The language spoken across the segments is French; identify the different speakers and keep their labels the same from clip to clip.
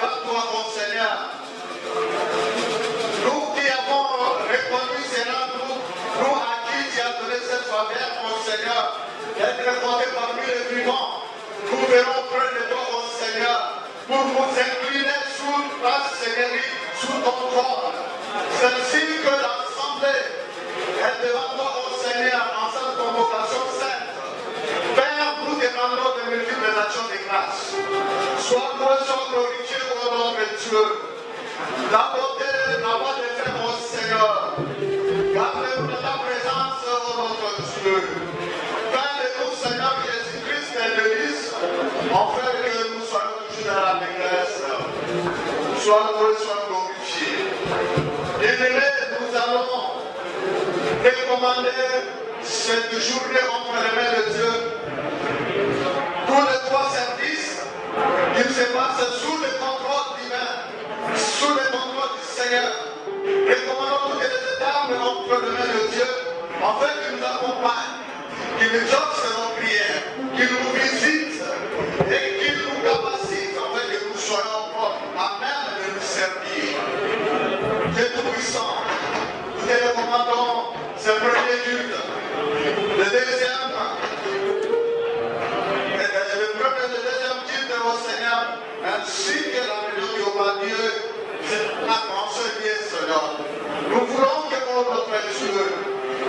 Speaker 1: devant toi, mon Seigneur. Nous qui avons reconnu cela, nous à qui tu as donné cette faveur, mon Seigneur, d'être compté parmi les vivants, nous verrons près de toi, mon Seigneur, pour nous incliner sous ta Seigneurie, sous ton trône. C'est ainsi que l'Assemblée est devant toi, mon Seigneur, en cette convocation sainte. Père, nous te demandons de multiples actions de grâce. Sois loué, sois glorifié, ô notre Dieu. La beauté, la voix de faire, mon Seigneur. Garde-nous de ta présence, ô notre Dieu. Père de nous, Seigneur Jésus-Christ, et bénisse, en fait que nous soyons toujours dans la dégresse. Sois loué, sois glorifié. Bien-aimés, nous allons recommander cette journée entre les mains de Dieu. Tous les trois services, ils se passent sous le contrôle divin, sous le contrôle du Seigneur. Recommandons toutes les étapes entre les mains de Dieu, afin qu'il nous accompagne, qu'il nous exauce nos prières, qu'il nous visite et qu'il nous capacite afin que nous soyons à même de nous servir. Dieu Tout-Puissant, nous te recommandons ce premier culte. Le deuxième culte au Seigneur, ainsi que la réunion du roi Dieu, c'est la grande liée, Seigneur. Nous voulons que notre Dieu,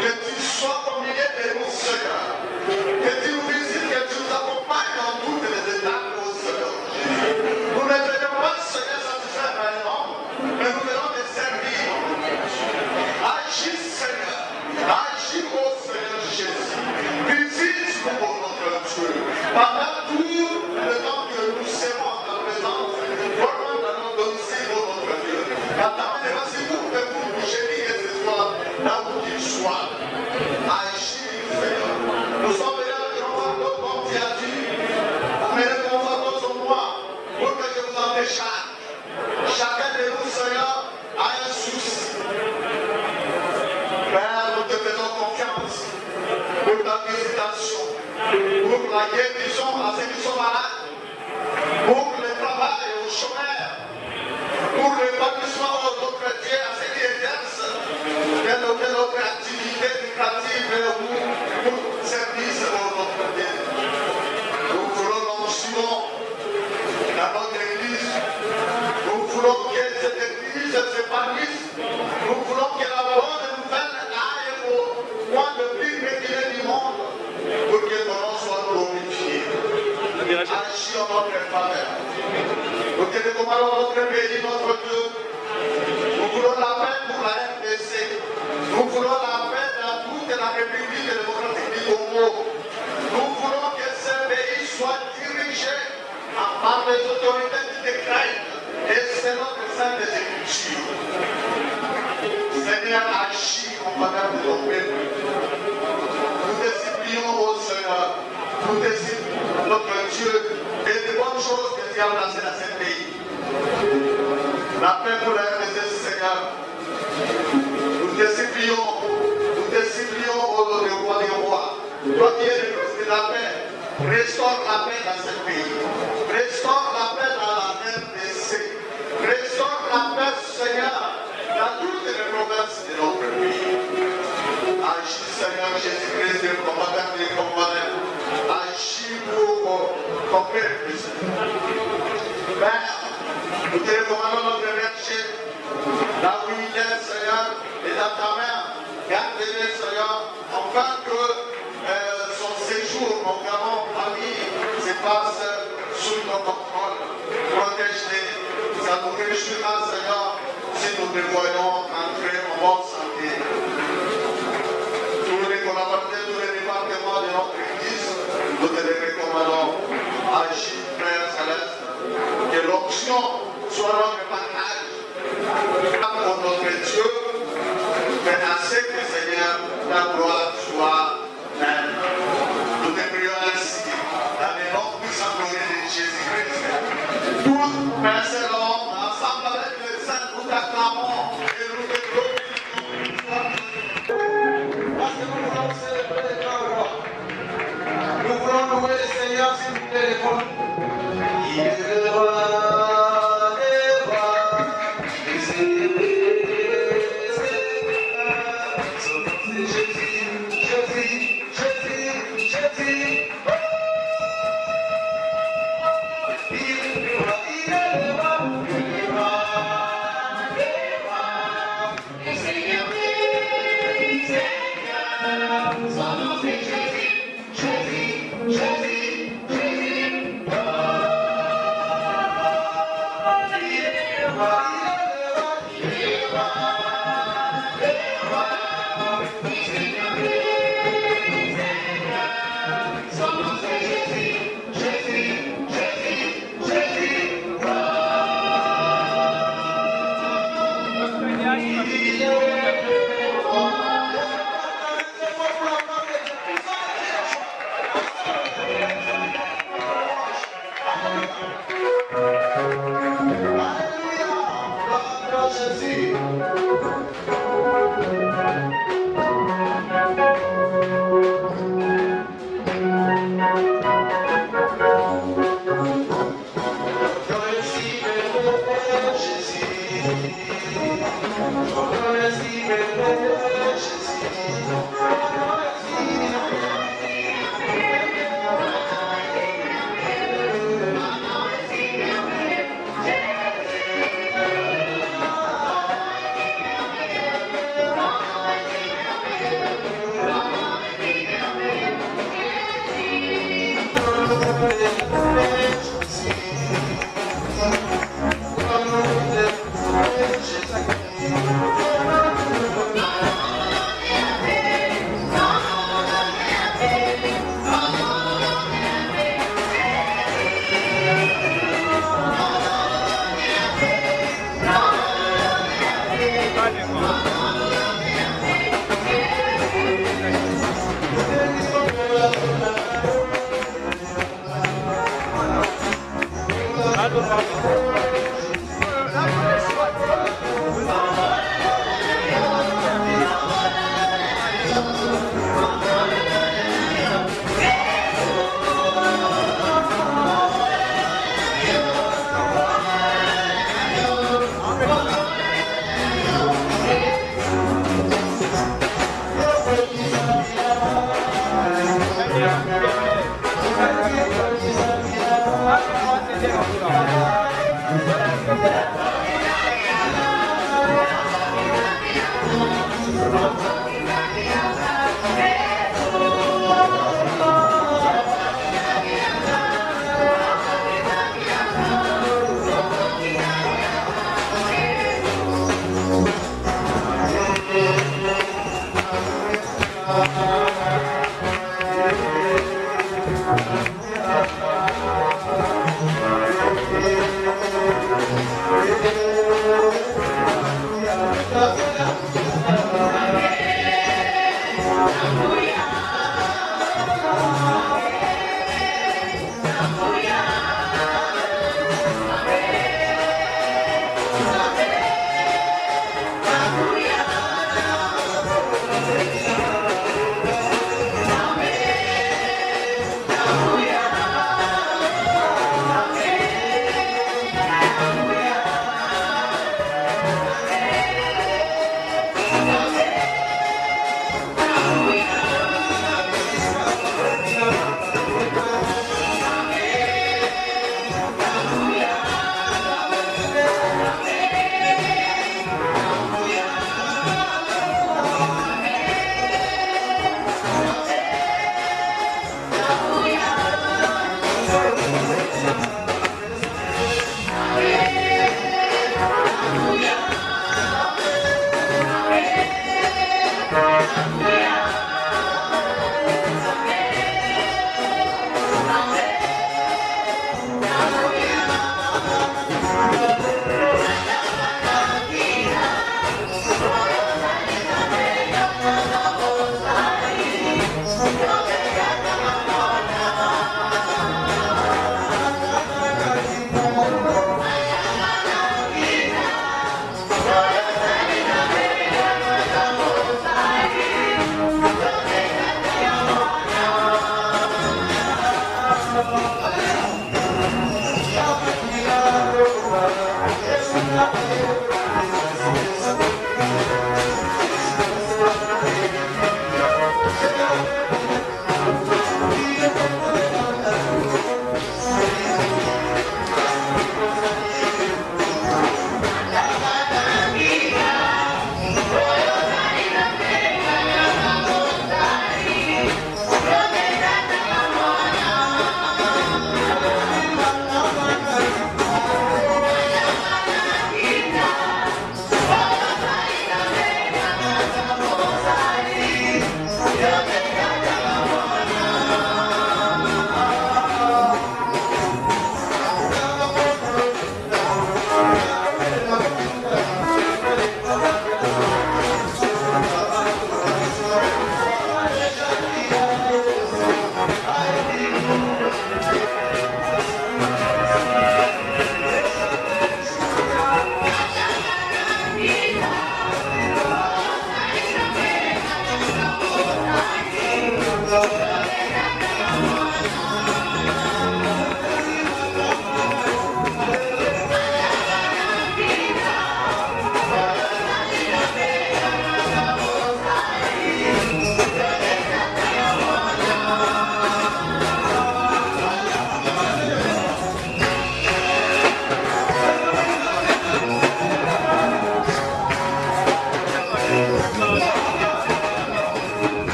Speaker 1: que tu sois au milieu de nous, Seigneur, que tu nous visites, que tu nous accompagnes dans toutes les étapes, au Seigneur. Nous ne venons pas, Seigneur, satisfaire maintenant, mais nous venons te servir. Agis, Seigneur, agis, ô Seigneur Jésus. Visite-nous, ô notre Dieu, pendant tout le temps que nous serons en ta présence, vraiment dans nos domiciles, ô notre Dieu. Attendez, voici pour que vous vous géniez ce soir, là où qu'il soit. Agis, Seigneur. Nous sommes venus avec le fardeau, comme tu as dit. Amenez mon fardeau sur moi, pour que je vous en décharge. Chacun de nous, Seigneur, a un souci. Père, nous te faisons confiance pour ta visitation, pour la guérison à ceux qui sont malades, pour le travail aux chômeurs, pour l'épanouissement aux autres chrétiens, à ceux qui exercent notre activité lucrative ou service aux autres Dieu. Nous voulons l'onction dans notre église. Nous voulons que cette église s'épanouisse. Nous voulons que la bonne nouvelle aille au point de plus reculé du monde pour que ton nom soit glorifié. Agis en notre faveur. Nous te recommandons notre pays, notre Dieu. Nous voulons la paix pour la RDC. Nous voulons la paix dans toute la République démocratique du Congo. Nous voulons que ce pays soit dirigé par les autorités qui décrètent et selon les saintes Écritures. Seigneur, agis en faveur de ton peuple. Nous te supplions, ô Seigneur, nous te supplions, notre Dieu, et de bonnes choses que tu as placées dans ce pays. La paix pour la RDC, Seigneur. Nous te supplions, ô roi des rois. Toi qui es le Christ de la paix, restaure la paix dans ce pays. Restaure la paix dans la RDC. Restaure la paix, Seigneur, dans toutes les provinces de notre pays. Agis, Seigneur Jésus-Christ, le commandant des commandants. Agis pour ton peuple. Père, nous te recommandons notre berger. Là où il est, Seigneur, et dans ta main, garde-le, Seieur, afin que son séjour, mon gamin, famille, se passe sous ton contrôle. Protège-les. Ça nous réjouira, Seigneur, si nous te voyons entrer en bonne santé. Tous les collaborateurs, tous les départements de notre Église, nous te les recommandons. Agis, Père Céleste, que l'option soit notre partage. Pour notre Dieu, mais à ce que, Seigneur, ta gloire soit pleine. Nous te prions ainsi, dans le nom puissant glorieux de Jésus-Christ. Tous, Père Céleste, ensemble avec les saints, nous t'acclamons et nous te glorifions. Parce que nous voulons célébrer le grand roi. Nous voulons louer le Seigneur si nous téléphonons. Il est le roi.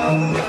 Speaker 1: Thank you.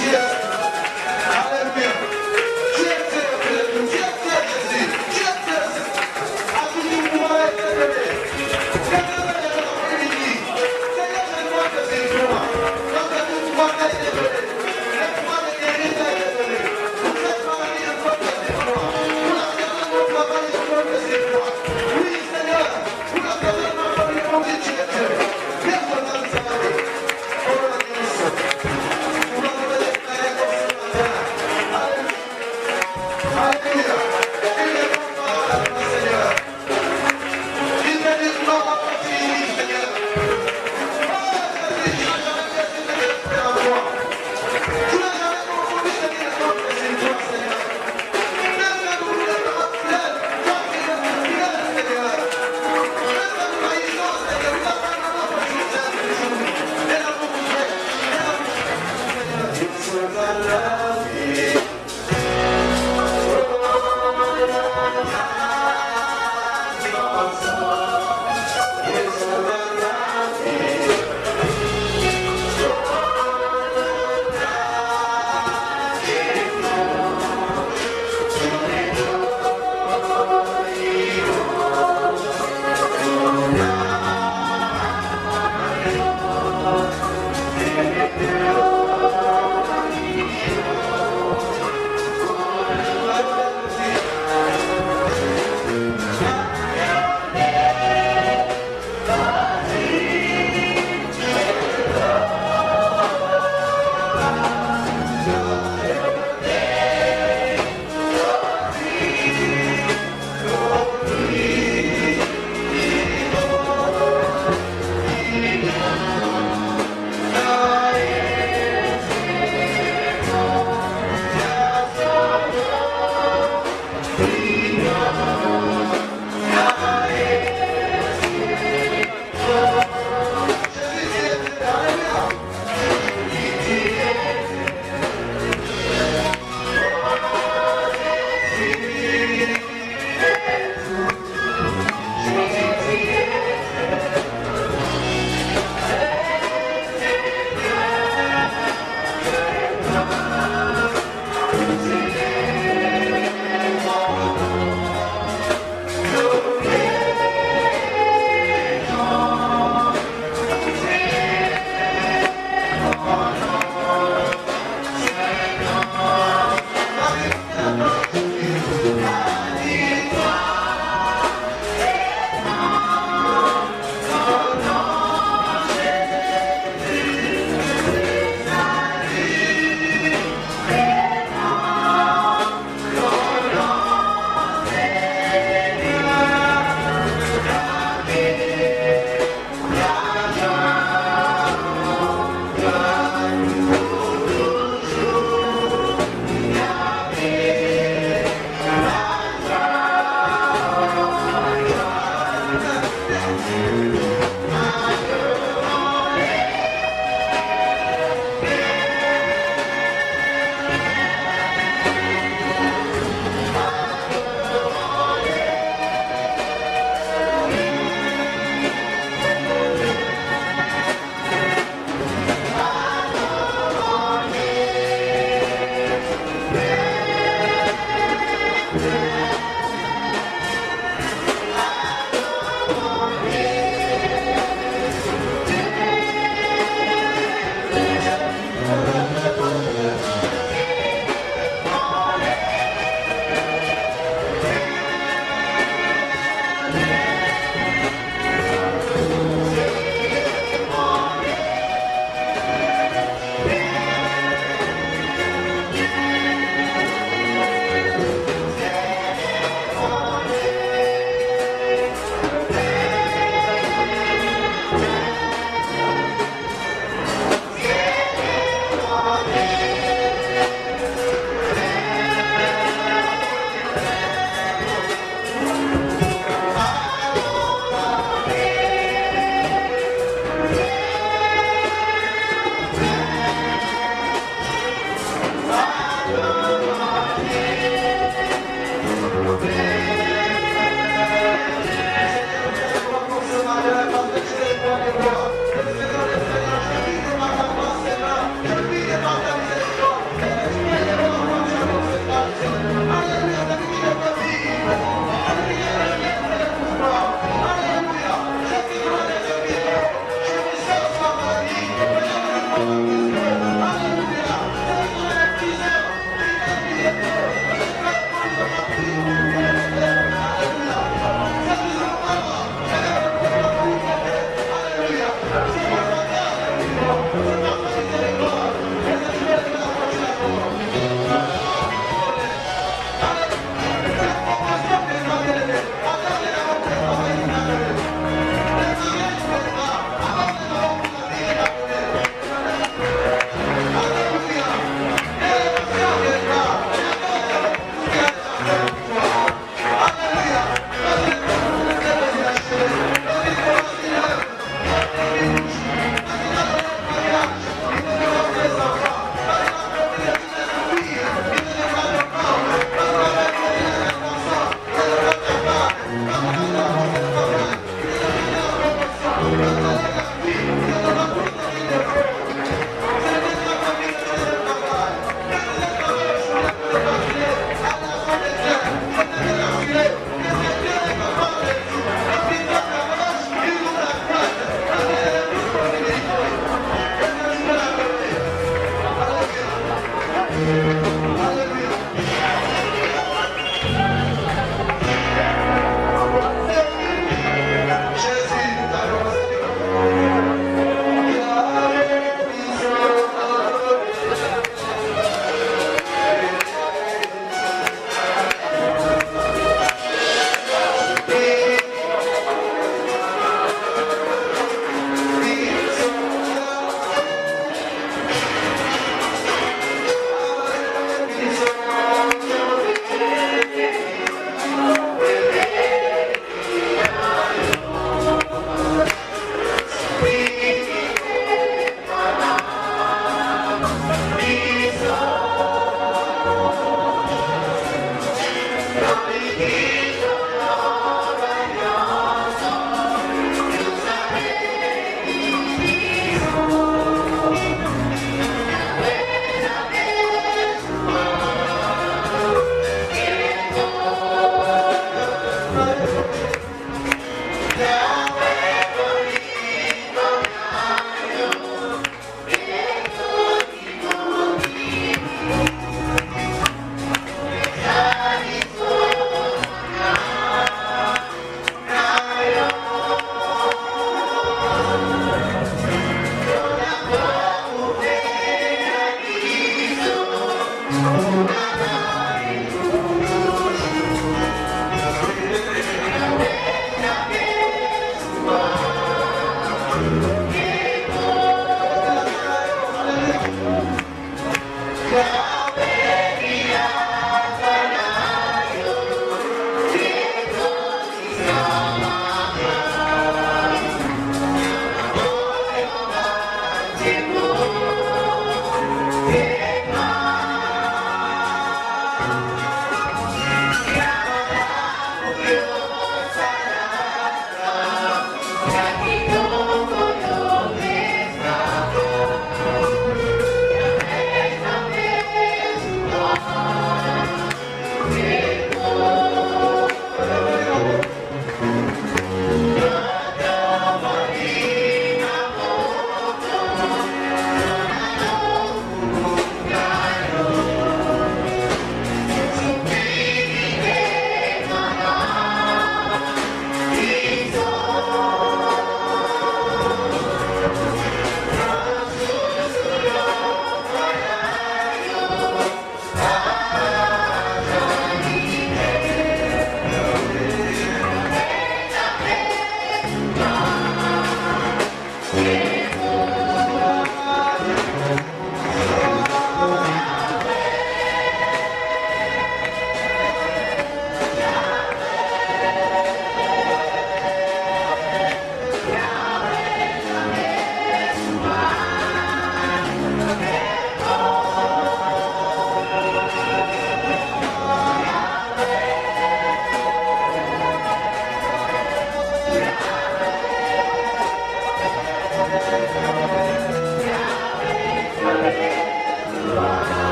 Speaker 1: Thank you.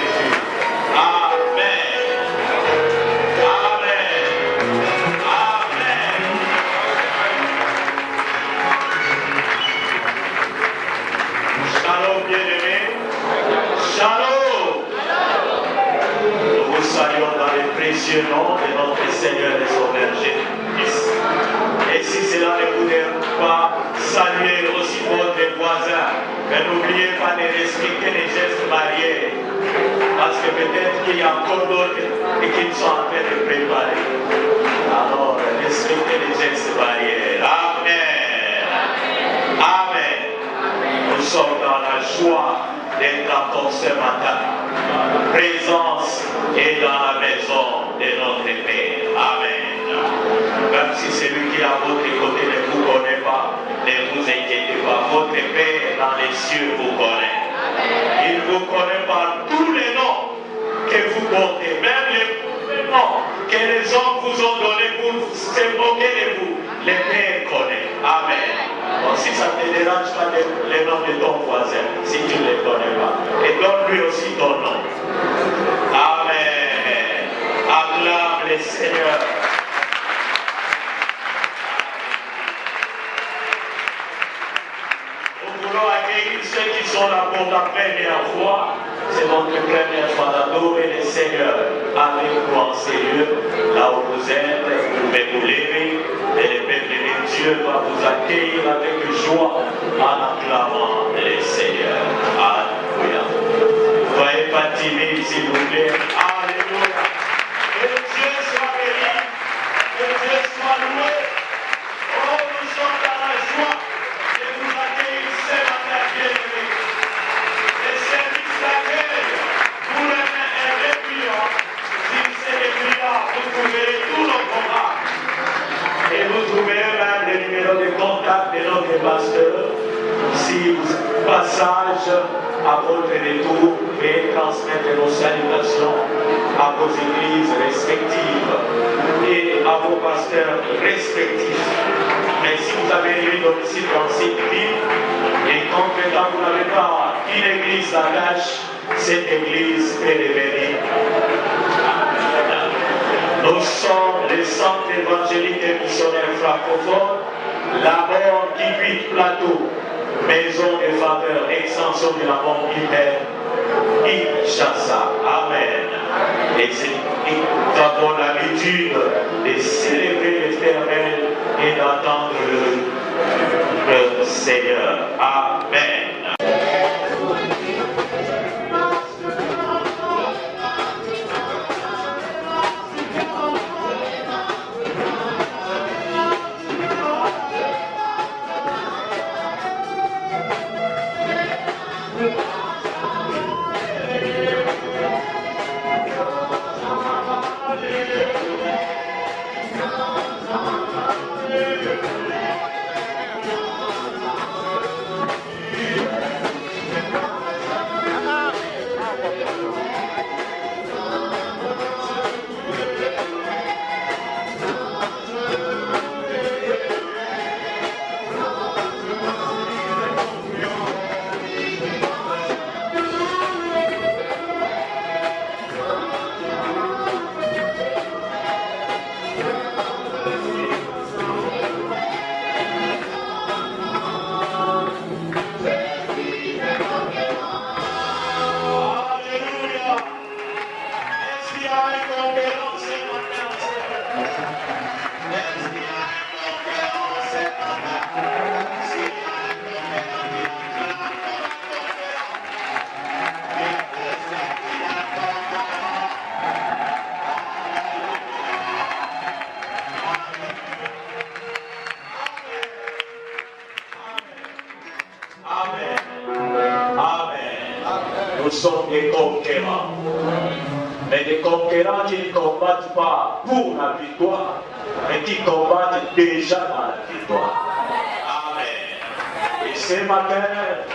Speaker 2: Jésus. Amen. Amen. Amen. Shalom, bien-aimés. Shalom. Nous vous saluons dans le précieux nom de notre Seigneur et Sauveur Jésus-Christ. Et si cela ne vous dérange pas, saluez aussi votre voisin. Mais n'oubliez pas de respecter les gestes barrières. Parce que peut-être qu'il y a encore d'autres qui sont en train de préparer. Alors, respectez les gestes barrières. Amen. Amen. Nous sommes dans la joie d'être encore ce matin. Présence est dans la maison de notre Père. Amen. Même si celui qui est à votre côté ne vous connaît pas, ne vous inquiétez pas. Votre Père dans les cieux vous connaît. Il vous connaît par tous les noms que vous portez, même les noms que les hommes vous ont donnés pour se moquer de vous. Le Père connaît. Amen. Bon, si ça ne te dérange pas le nom de ton voisin, si tu ne le connais pas, et donne-lui aussi ton nom. Amen. Acclame le Seigneur. Nous voulons accueillir ceux qui sont là pour la première fois. C'est votre première fois d'adorer le Seigneur avec vous en ces lieux. Là où vous êtes, vous pouvez vous lever et le peuple de Dieu va vous accueillir avec joie en acclamant le Seigneur. Alléluia. Soyez pas timide s'il vous plaît. Alléluia. Que Dieu soit béni. Que Dieu soit loué. Oh, nous sommes dans la joie de vous accueillir ce matin, bien-aimés. Le service d'accueil pour les mains et les clients. Si c'est les clients, vous trouverez tous nos programmes. Et vous trouverez même le numéro de contact de notre pasteur. Si vous passage à votre retour, et transmettre nos salutations à vos églises respectives et à vos pasteurs respectifs. Mais si vous avez eu domicile dans cette ville et qu'entre-temps vous n'avez pas une église d'attache, cette église peut devenir. Nous sommes les centres évangéliques et missionnaires francophones, la mort qui vit plateau, maison de faveur, extension de la mort humaine, Kinshasa. Amen. Et nous avons l'habitude de célébrer l'Éternel et d'attendre le Seigneur. Amen. Nous sommes des conquérants. Mais des conquérants qui ne combattent pas pour la victoire, mais qui combattent déjà dans la victoire. Amen. Et ce matin,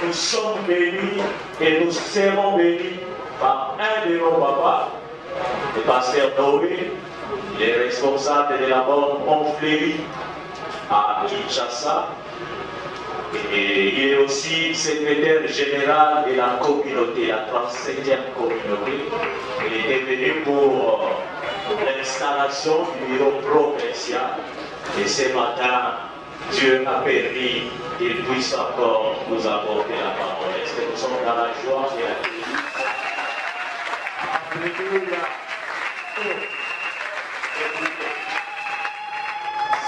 Speaker 2: nous sommes bénis et nous serons bénis par un de nos papas, le pasteur Noé, les responsables de la mort Montfléry à Kinshasa. Et il est aussi secrétaire général de la communauté, la 37e communauté. Il est venu pour l'installation du bureau provincial. Et ce matin, Dieu a permis qu'il puisse encore nous apporter la parole. Est-ce que nous sommes dans la joie et la Alléluia.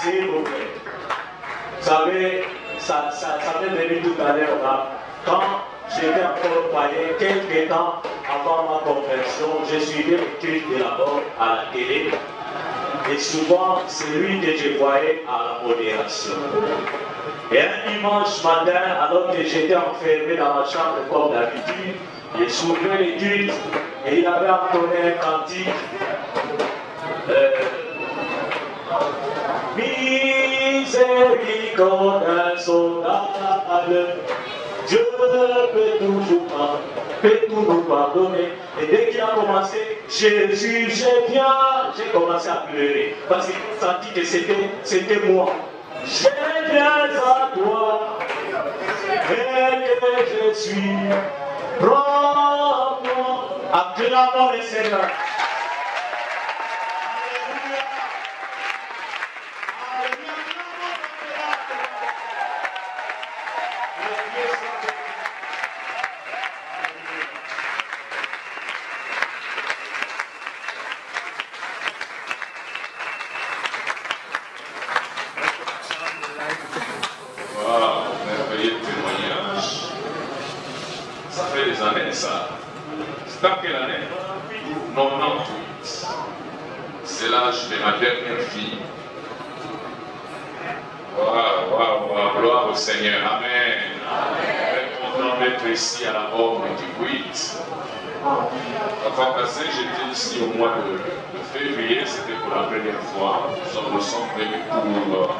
Speaker 2: S'il vous plaît. Vous savez, ça m'est venu tout à l'heure là. Quand j'étais encore païen, quelques temps avant ma conversion, je suivais les cultes de la mort à la télé. Et souvent, c'est lui que je voyais à la modération. Et un dimanche matin, alors que j'étais enfermé dans ma chambre comme d'habitude, il soulevait les cultes et il avait entonné un cantique. Miséricorde insondable, Dieu peut tout nous pardonner. Et dès qu'il a commencé, Jésus, j'ai commencé à pleurer. Parce que j'ai senti que c'était moi. Je viens à toi, et que je suis. Prends-moi, acclamons le Seigneur.
Speaker 3: Ça. C'est en quelle année? 98. C'est l'âge de ma dernière fille. Waouh, gloire au Seigneur. Amen. Très content d'être ici à la borne du 8. Enfin, passé, j'étais ici au mois de février, c'était pour la première fois. Nous sommes venus pour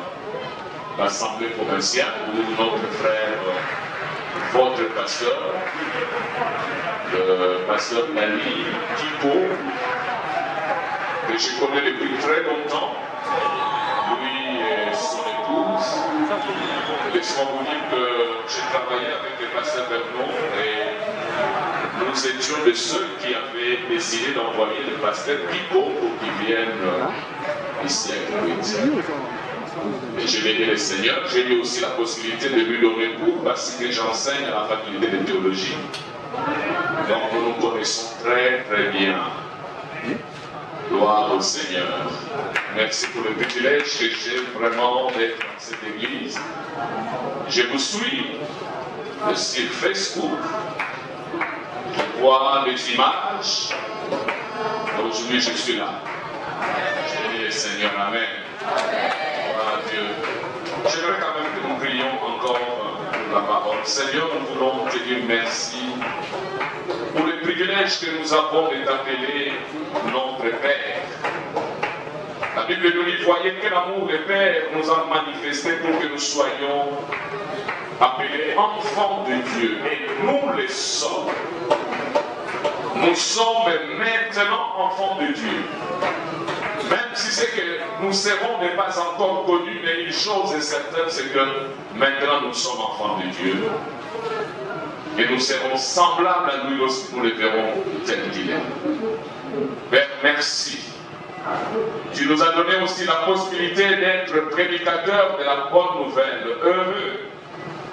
Speaker 3: l'Assemblée provinciale où notre frère, votre pasteur, le pasteur Nali Tipo, que je connais depuis très longtemps, lui et son épouse. Laissez-moi vous dire que j'ai travaillé avec le pasteur Bernon et nous étions de ceux qui avaient décidé d'envoyer le pasteur Tipo pour qu'il vienne ici à Kuwait. Et j'ai béni le Seigneur, j'ai eu aussi la possibilité de lui donner cours parce que j'enseigne à la faculté de théologie. Donc nous nous connaissons très très bien. Gloire au Seigneur. Merci pour le privilège que j'ai vraiment d'être dans cette église. Je vous suis sur Facebook. Je vois les images. Aujourd'hui je suis là. Je bénis le Seigneur. Amen. Gloire à Dieu. J'aimerais quand même que nous prions encore pour la parole. Seigneur, nous voulons te dire merci pour le privilège que nous avons de t'appeler notre Père. La Bible nous dit, voyez quel amour le Père nous a manifesté pour que nous soyons appelés enfants de Dieu. Et nous le sommes. Nous sommes maintenant enfants de Dieu. Même si c'est que nous serons n'est pas encore connus, mais une chose est certaine, c'est que maintenant nous sommes enfants de Dieu. Et nous serons semblables à lui lorsque nous le verrons tel qu'il est. Père, merci. Tu nous as donné aussi la possibilité d'être prédicateurs de la bonne nouvelle. Heureux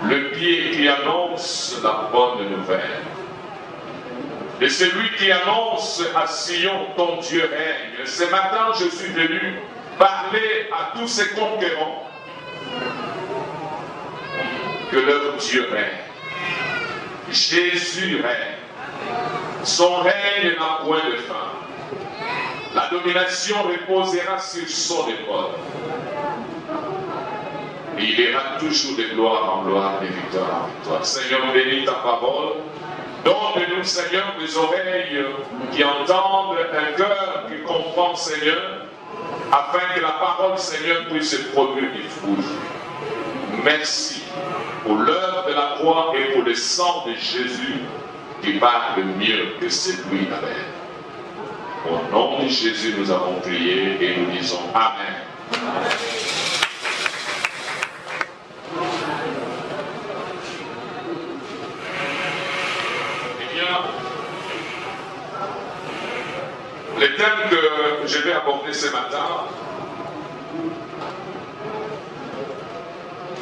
Speaker 3: le pied qui annonce la bonne nouvelle. Et celui qui annonce à Sion, ton Dieu règne. Ce matin, je suis venu parler à tous ces conquérants que leur Dieu règne. Jésus règne. Son règne n'a point de fin. La domination reposera sur son épaule. Il ira toujours de gloire en gloire, de victoire en victoire. Seigneur, bénis ta parole. Donne-nous, Seigneur, des oreilles qui entendent, un cœur qui comprend, Seigneur, afin que la parole, Seigneur, puisse produire du fruit. Merci pour l'œuvre de la croix et pour le sang de Jésus qui parle mieux que celui d'Abel. Au nom de Jésus, nous avons prié et nous disons Amen. Le thème que je vais aborder ce matin,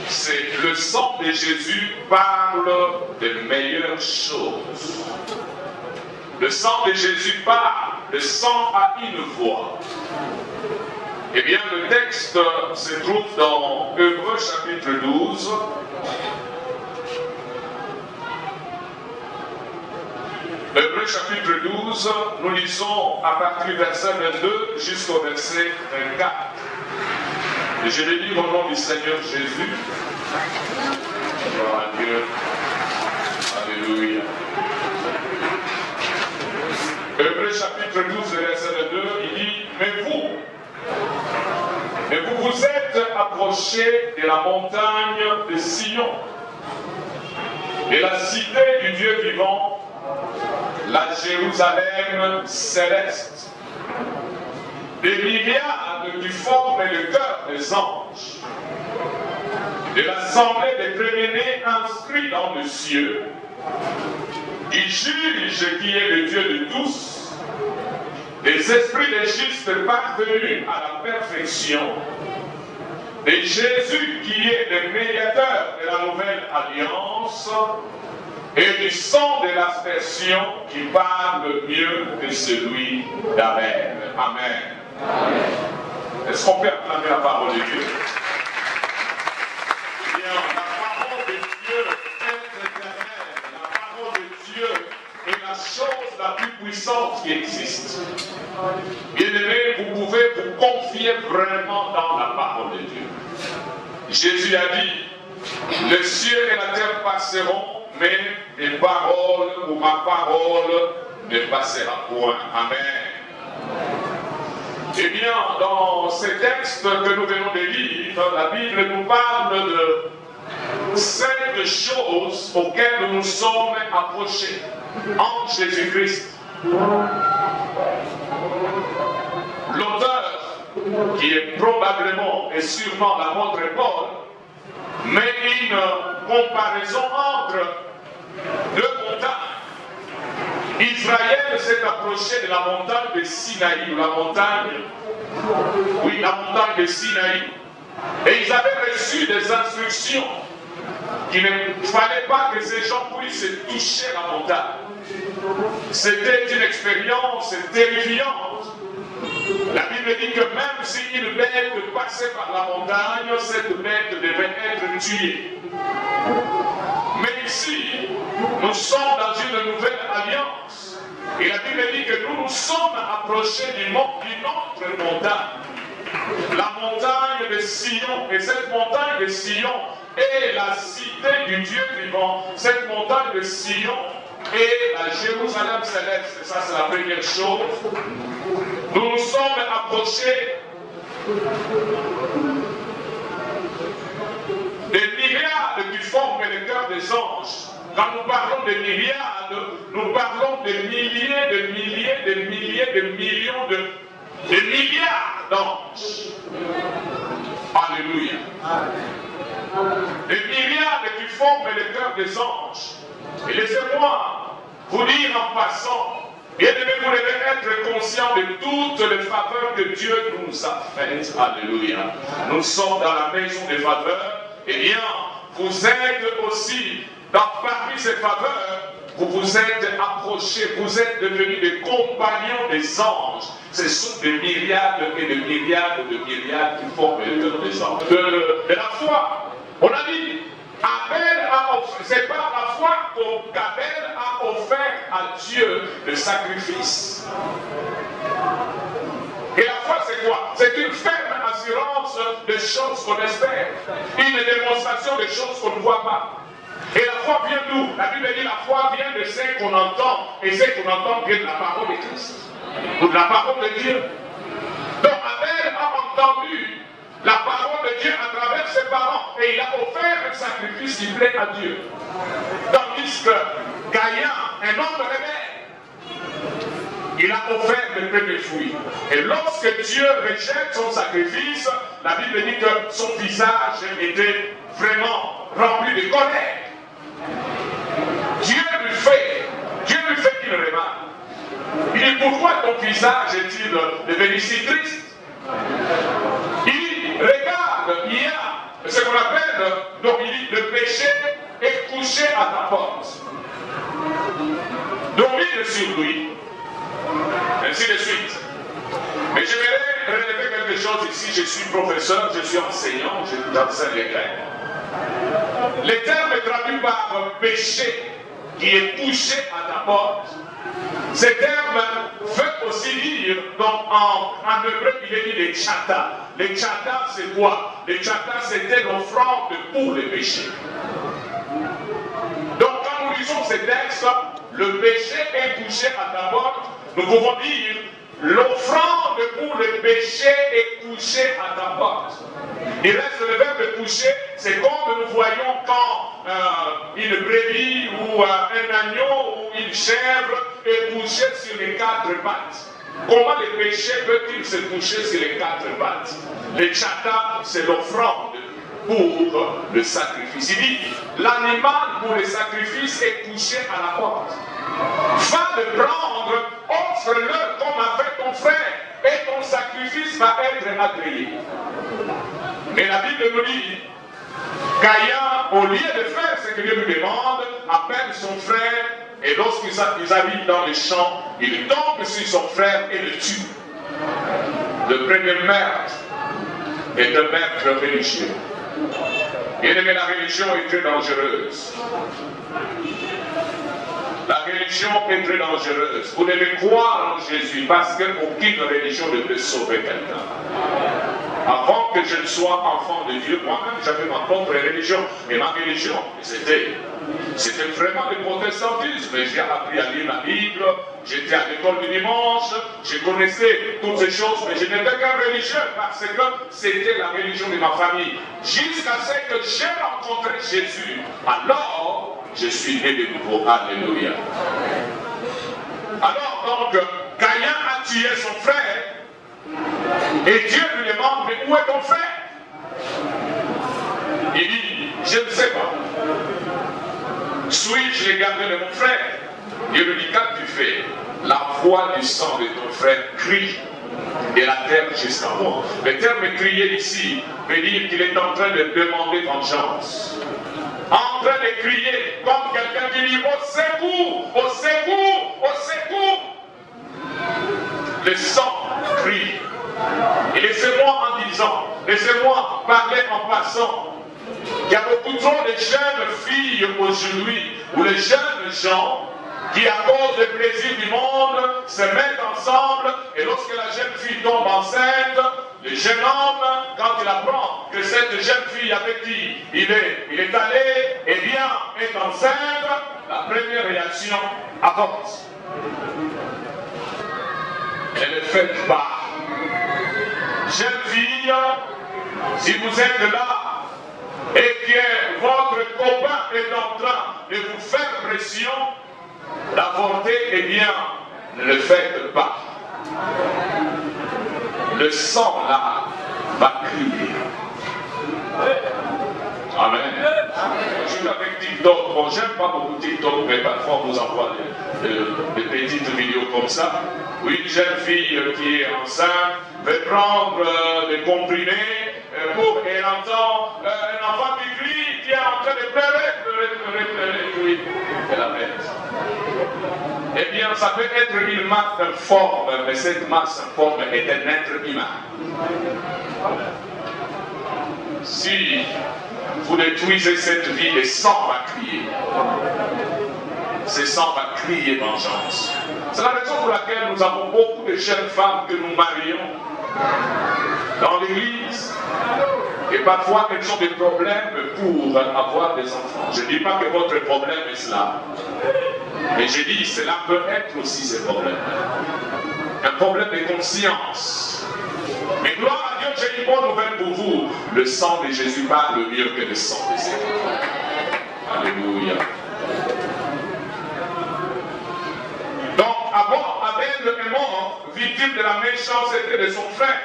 Speaker 3: c'est le sang de Jésus parle de meilleures choses. Le sang de Jésus parle, le sang a une voix. Eh bien, le texte se trouve dans Hébreux chapitre 12. Hébreux chapitre 12, nous lisons à partir du verset 22 jusqu'au verset 24. Et je vais lire au nom du Seigneur Jésus. Gloire à Dieu. Alléluia. Hébreux chapitre 12, verset 22, il dit, mais vous vous êtes approchés de la montagne de Sion, de la cité du Dieu vivant, la Jérusalem céleste. Des myriades qui forment le cœur des anges, de l'assemblée des premiers-nés inscrits dans le ciel, qui juge qui est le Dieu de tous, des esprits des justes parvenus à la perfection, de Jésus qui est le médiateur de la nouvelle alliance, et du sang de l'aspersion qui parle mieux que celui d'Abel. Amen. Est-ce qu'on peut acclamer la parole de Dieu? Eh bien, la parole de Dieu est éternelle. La parole de Dieu est la chose la plus puissante qui existe. Bien-aimés, vous pouvez vous confier vraiment dans la parole de Dieu. Jésus a dit, le ciel et la terre passeront, mais mes paroles ou ma parole ne passera point. Amen. Eh bien, dans ces textes que nous venons de lire, la Bible nous parle de 5 choses auxquelles nous nous sommes approchés en Jésus-Christ. L'auteur, qui est probablement et sûrement l'apôtre Paul, met une comparaison entre 2 montagnes. Israël s'est approché de la montagne de Sinaï, la montagne de Sinaï. Et ils avaient reçu des instructions qu'il ne fallait pas que ces gens puissent toucher la montagne. C'était une expérience terrifiante. La Bible dit que même si une bête passait par la montagne, cette bête devait être tuée. Mais ici, nous sommes dans une nouvelle alliance. Et la Bible dit que nous nous sommes approchés d'une autre montagne. La montagne de Sion. Et cette montagne de Sion est la cité du Dieu vivant. Cette montagne de Sion est la Jérusalem céleste. Et ça, c'est la première chose. Nous nous sommes approchés des myriades qui forment le cœur des anges. Quand nous parlons de myriades, nous parlons de milliers, de milliers, de milliers, de millions, de milliards d'anges. Alléluia. Des myriades qui forment le cœur des anges. Et laissez-moi vous dire en passant, bien-aimés, vous devez être conscient de toutes les faveurs que Dieu nous a faites. Alléluia. Nous sommes dans la maison des faveurs. Eh bien, vous êtes aussi, parmi ces faveurs, vous vous êtes approchés, vous êtes devenus des compagnons des anges. Ce sont des myriades et des myriades de myriades qui forment le cœur des anges. De la foi, on a dit, c'est par la foi qu'Abel a offert à Dieu le sacrifice. Et la foi, c'est quoi? C'est une ferme assurance des choses qu'on espère. Une démonstration des choses qu'on ne voit pas. Et la foi vient d'où? La Bible dit la foi vient de ce qu'on entend. Et ce qu'on entend vient de la parole de Christ. Ou de la parole de Dieu. Donc Abel a entendu la parole de Dieu à travers ses parents. Et il a offert un sacrifice qui plaît à Dieu. Tandis que Caïn, un homme rebelle, il a offert le premier fruit. Et lorsque Dieu rejette son sacrifice, la Bible dit que son visage était vraiment rempli de colère. Dieu lui fait une remarque. Il dit, dit, pourquoi ton visage est-il devenu si triste? Il dit, regarde, il y a ce qu'on appelle, donc il dit, le péché est couché à ta porte. Domine sur lui. Ainsi de suite. Mais j'aimerais relever quelque chose ici. Je suis professeur, je suis enseignant, j'enseigne les Grecs. Les termes traduits par péché qui est couché à ta porte, ces termes veulent aussi dire, donc en hébreu, il est dit les tchata. Les tchata, c'est quoi? Les tchata, c'était l'offrande pour les péchés. Donc quand nous lisons ces textes, le péché est couché à ta porte, nous pouvons dire l'offrande pour le péché est couchée à ta porte. Il reste le verbe coucher, c'est comme nous voyons quand une brebis ou un agneau ou une chèvre est couché sur les quatre pattes. Comment le péché peut-il se coucher sur les quatre pattes? Le tchata, c'est l'offrande pour le sacrifice. Il dit, l'animal pour le sacrifice est couché à la porte. Va le prendre, offre-le comme a fait ton frère, et ton sacrifice va être agréé. Mais la Bible nous dit, Caïn, au lieu de faire ce que Dieu lui demande, appelle son frère, et lorsqu'ils arrivent dans les champs, il tombe sur son frère et le tue. Le premier meurtre est un meurtre religieux. Et la religion est très dangereuse. La religion est très dangereuse. Vous devez croire en Jésus parce qu'aucune religion ne peut sauver quelqu'un. Avant que je ne sois enfant de Dieu, moi-même j'avais ma propre religion. Et ma religion, c'était vraiment le protestantisme. J'ai appris à lire la Bible, j'étais à l'école du dimanche, je connaissais toutes ces choses, mais je n'étais qu'un religieux parce que c'était la religion de ma famille. Jusqu'à ce que j'ai rencontré Jésus, alors je suis né de nouveau. Alléluia. Alors donc, Caïn a tué son frère, et Dieu lui demande, mais où est ton frère? Il dit, je ne sais pas. Suis-je le gardien de mon frère? Dieu lui dit, qu'as-tu fait? La voix du sang de ton frère crie, et la terre jusqu'à moi. Le terme crier ici veut dire qu'il est en train de demander vengeance. En train de crier, comme quelqu'un qui dit, au secours, au secours, au secours. Le sang crie. Et laissez-moi en disant, laissez-moi parler en passant. Il y a beaucoup trop de jeunes filles aujourd'hui, ou les jeunes gens, qui à cause des plaisirs du monde, se mettent ensemble, et lorsque la jeune fille tombe enceinte, le jeune homme, quand il apprend que cette jeune fille avec qui il est allé, eh bien, est enceinte, la première réaction avance. Elle ne fait pas. Jeune fille, si vous êtes là et que votre copain est en train de vous faire pression, d'avorter, eh bien, ne le faites pas. Le sang là va crier. Amen. Je suis avec TikTok. Bon, j'aime pas beaucoup TikTok, mais parfois on nous envoie des petites vidéos comme ça. Oui, une jeune fille qui est enceinte veut prendre des comprimés pour, et elle entend un enfant qui crie, qui est en train de pleurer, oui, elle arrête. Eh bien, ça peut être une masse informe, mais cette masse informe est un être humain. Si vous détruisez cette vie, le sang va crier. Ce sang va crier vengeance. C'est la raison pour laquelle nous avons beaucoup de jeunes femmes que nous marions dans l'église. Et parfois, elles ont des problèmes pour avoir des enfants. Je ne dis pas que votre problème est cela. Mais je dis, cela peut être aussi ce problème. Un problème de conscience. Mais gloire à Dieu, j'ai une bonne nouvelle pour vous. Le sang de Jésus parle mieux que le sang des étrangers. Alléluia. Donc, Abel est mort, victime de la méchanceté de son frère.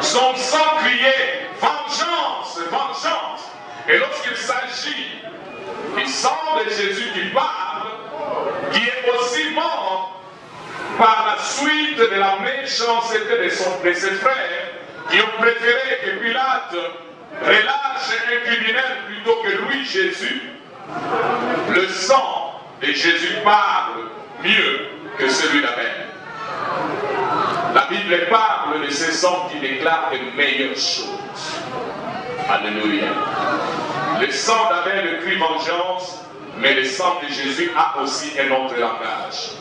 Speaker 3: Son sang criait, vengeance, vengeance. Et lorsqu'il s'agit du sang de Jésus qui parle, qui est aussi mort, par la suite de la méchanceté de ses frères, qui ont préféré que Pilate relâche un criminel plutôt que lui, Jésus, le sang de Jésus parle mieux que celui d'Abel. La Bible parle de ce sang qui déclare les meilleures choses. Alléluia. Le sang d'Abel crie vengeance, mais le sang de Jésus a aussi un autre langage.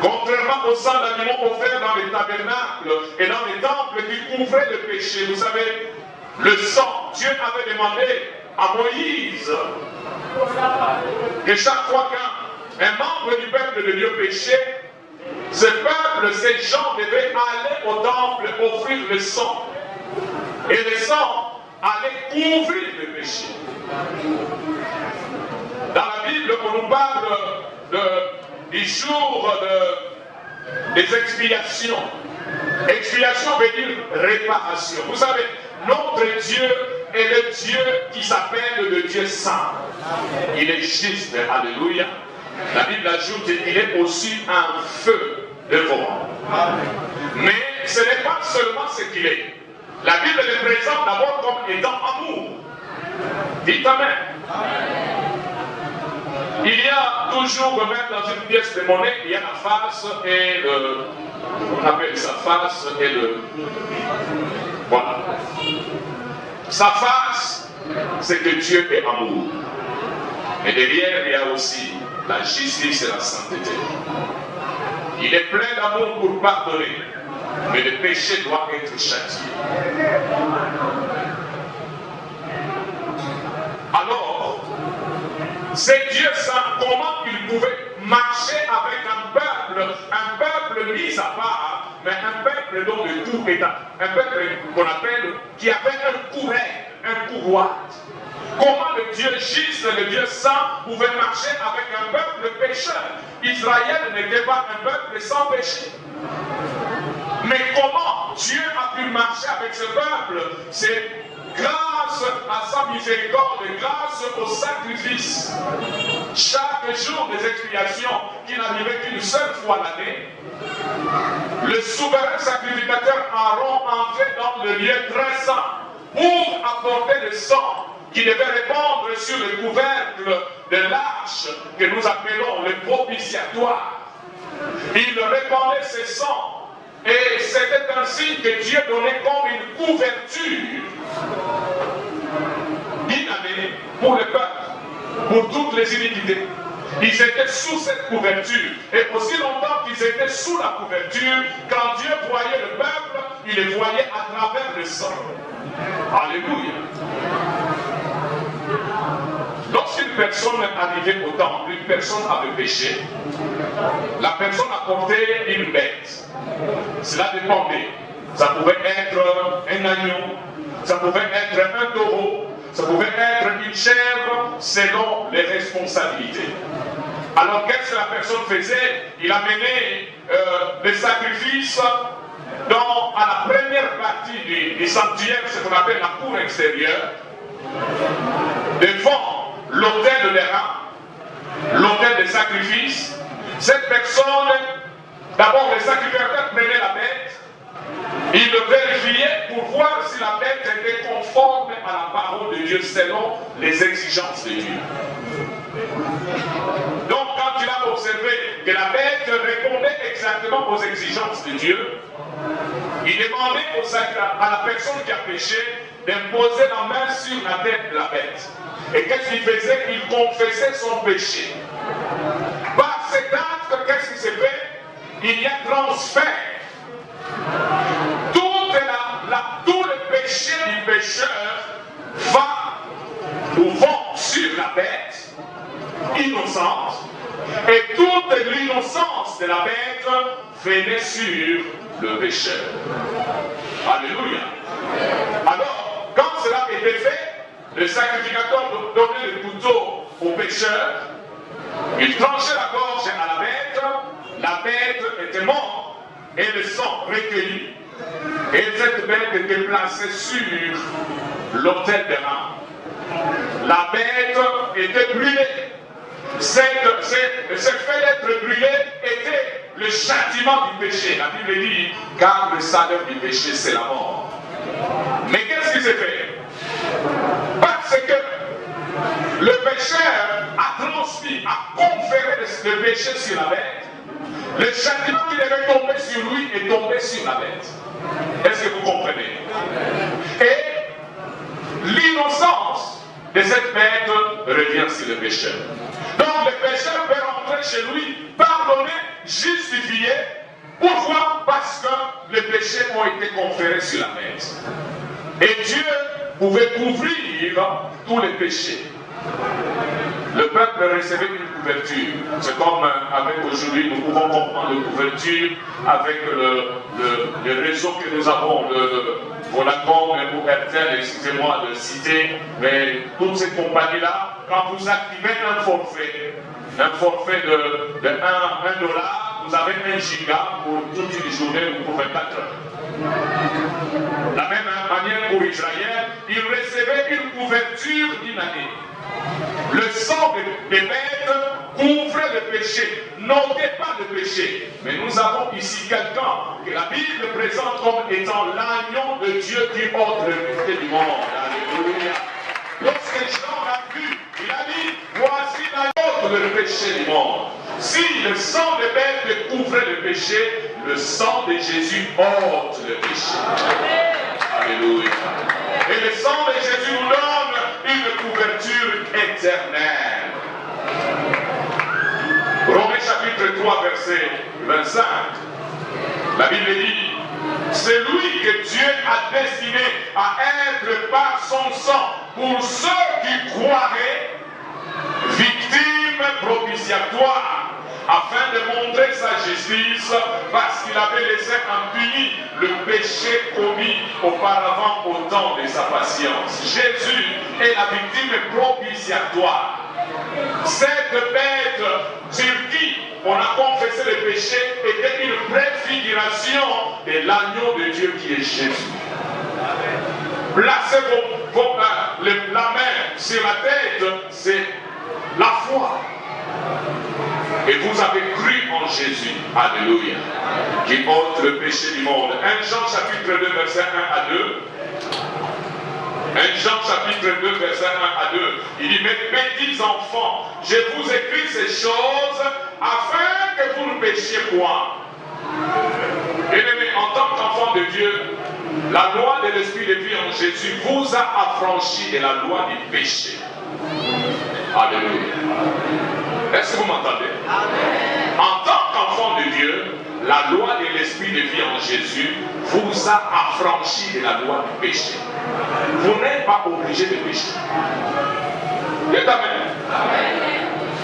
Speaker 3: Contrairement au sang d'animaux offerts dans les tabernacles et dans les temples qui couvraient le péché, vous savez, le sang, Dieu avait demandé à Moïse que chaque fois qu'un membre du peuple de Dieu péchait, ce peuple, ces gens devaient aller au temple offrir le sang. Et le sang allait couvrir le péché. Dans la Bible, on nous parle du jour des expiations. Expiation veut dire réparation. Vous savez, notre Dieu est le Dieu qui s'appelle le Dieu saint. Il est juste, alléluia. La Bible ajoute qu'il est aussi un feu dévorant. Mais ce n'est pas seulement ce qu'il est. La Bible le présente d'abord comme étant amour. Dites Amen. Il y a toujours, même dans une pièce de monnaie, il y a la face et le... On appelle sa face et le... Voilà. Sa face, c'est que Dieu est amour. Mais derrière, il y a aussi la justice et la sainteté. Il est plein d'amour pour pardonner, mais le péché doit être châtié. Alors, c'est Dieu saint, comment il pouvait marcher avec un peuple mis à part, mais un peuple dont le tout est un peuple qu'on appelle, qui avait un courret, un couloir. Comment le Dieu juste, le Dieu saint, pouvait marcher avec un peuple pécheur? Israël n'était pas un peuple sans péché. Mais comment Dieu a pu marcher avec ce peuple? C'est grâce à sa miséricorde, grâce au sacrifice. Chaque jour des expiations qui n'arrivait qu'une seule fois l'année, le souverain sacrificateur Aaron entrait dans le lieu très saint pour apporter le sang qui devait répandre sur le couvercle de l'arche que nous appelons le propitiatoire. Il répandait ce sang et c'était un signe que Dieu donnait comme une couverture d'inannée pour le peuple, pour toutes les iniquités. Ils étaient sous cette couverture. Et aussi longtemps qu'ils étaient sous la couverture, quand Dieu voyait le peuple, il les voyait à travers le sang. Alléluia. Lorsqu'une personne arrivait au temple, une personne avait péché, la personne apportait une bête. Cela dépendait. Ça pouvait être un agneau, ça pouvait être un taureau, ça pouvait être une chèvre, selon les responsabilités. Alors qu'est-ce que la personne faisait? Il amenait des sacrifices à la première partie du sanctuaire, ce qu'on appelle la cour extérieure, devant l'autel de reins, l'autel des sacrifices. Cette personne, d'abord les sacrificateurs prenaient la bête, ils le vérifiaient pour voir si la bête était conforme à la parole de Dieu selon les exigences de Dieu. Donc quand il a observé que la bête répondait exactement aux exigences de Dieu, il demandait à la personne qui a péché d'imposer la main sur la tête de la bête. Et qu'est-ce qu'il faisait? Il confessait son péché. Par cet acte, qu'est-ce qui s'est fait? Il y a transfert. Tout le péché du pécheur vont sur la bête innocente, et toute l'innocence de la bête venait sur le pécheur. Alléluia. Alors, quand cela était fait, le sacrificateur donnait le couteau au pécheur, il tranchait la gorge à la bête était morte, et le sang recueilli. Et cette bête était placée sur l'autel des reins. La bête était brûlée. ce fait d'être brûlé était le châtiment du péché. La Bible dit, car le salaire du péché, c'est la mort. Mais qu'est-ce qui s'est fait? Parce que le pécheur a transmis, a conféré le péché sur la bête. Le châtiment qui devait tomber sur lui est tombé sur la bête. Est-ce que vous comprenez? Et l'innocence de cette bête revient sur le pécheur. Donc le pécheur peut rentrer chez lui, pardonné, justifié. Pourquoi? Parce que les péchés ont été conférés sur la bête. Et Dieu pouvait couvrir tous les péchés. Le peuple recevait une couverture. C'est comme avec aujourd'hui, nous pouvons comprendre une couverture avec le réseau que nous avons, le Vodacom, le RTL, excusez-moi de citer, mais toutes ces compagnies-là, quand vous activez un forfait de 1 dollar, vous avez 1 giga pour toute une journée ou pour 24 heures. De la même manière pour Israël, ils recevaient une couverture d'une année. Le sang des bêtes couvrait le péché, n'ôtait pas le péché. Mais nous avons ici quelqu'un que la Bible présente comme étant l'agneau de Dieu qui ôte le péché du monde. Alléluia. Lorsque Jean l'a vu, il a dit, voici l'agneau de péché du monde. Si le sang des bêtes couvrait le péché, le sang de Jésus ôte le péché. Alléluia. Et le sang de Jésus nous donne une couverture éternelle. Romains chapitre 3, verset 25. La Bible dit, c'est lui que Dieu a destiné à être par son sang pour ceux qui croiraient, victime propitiatoire, afin de montrer sa justice, parce qu'il avait laissé impuni le péché commis auparavant au temps de sa patience. Jésus est la victime propitiatoire. Cette bête sur qui on a confessé le péché était une préfiguration de l'agneau de Dieu qui est Jésus. Placez la main sur la tête, c'est la foi. Et vous avez cru en Jésus, alléluia, qui ôte le péché du monde. 1 Jean chapitre 2, verset 1 à 2. 1 Jean chapitre 2, verset 1 à 2. Il dit, mes petits enfants, je vous écris ces choses afin que vous ne péchiez point. Bien-aimés, en tant qu'enfant de Dieu, la loi de l'Esprit de vie en Jésus vous a affranchi de la loi du péché. Alléluia. Est-ce que vous m'entendez? En tant qu'enfant de Dieu, la loi de l'Esprit de vie en Jésus vous a affranchi de la loi du péché. Vous n'êtes pas obligé de pécher. Dites amen.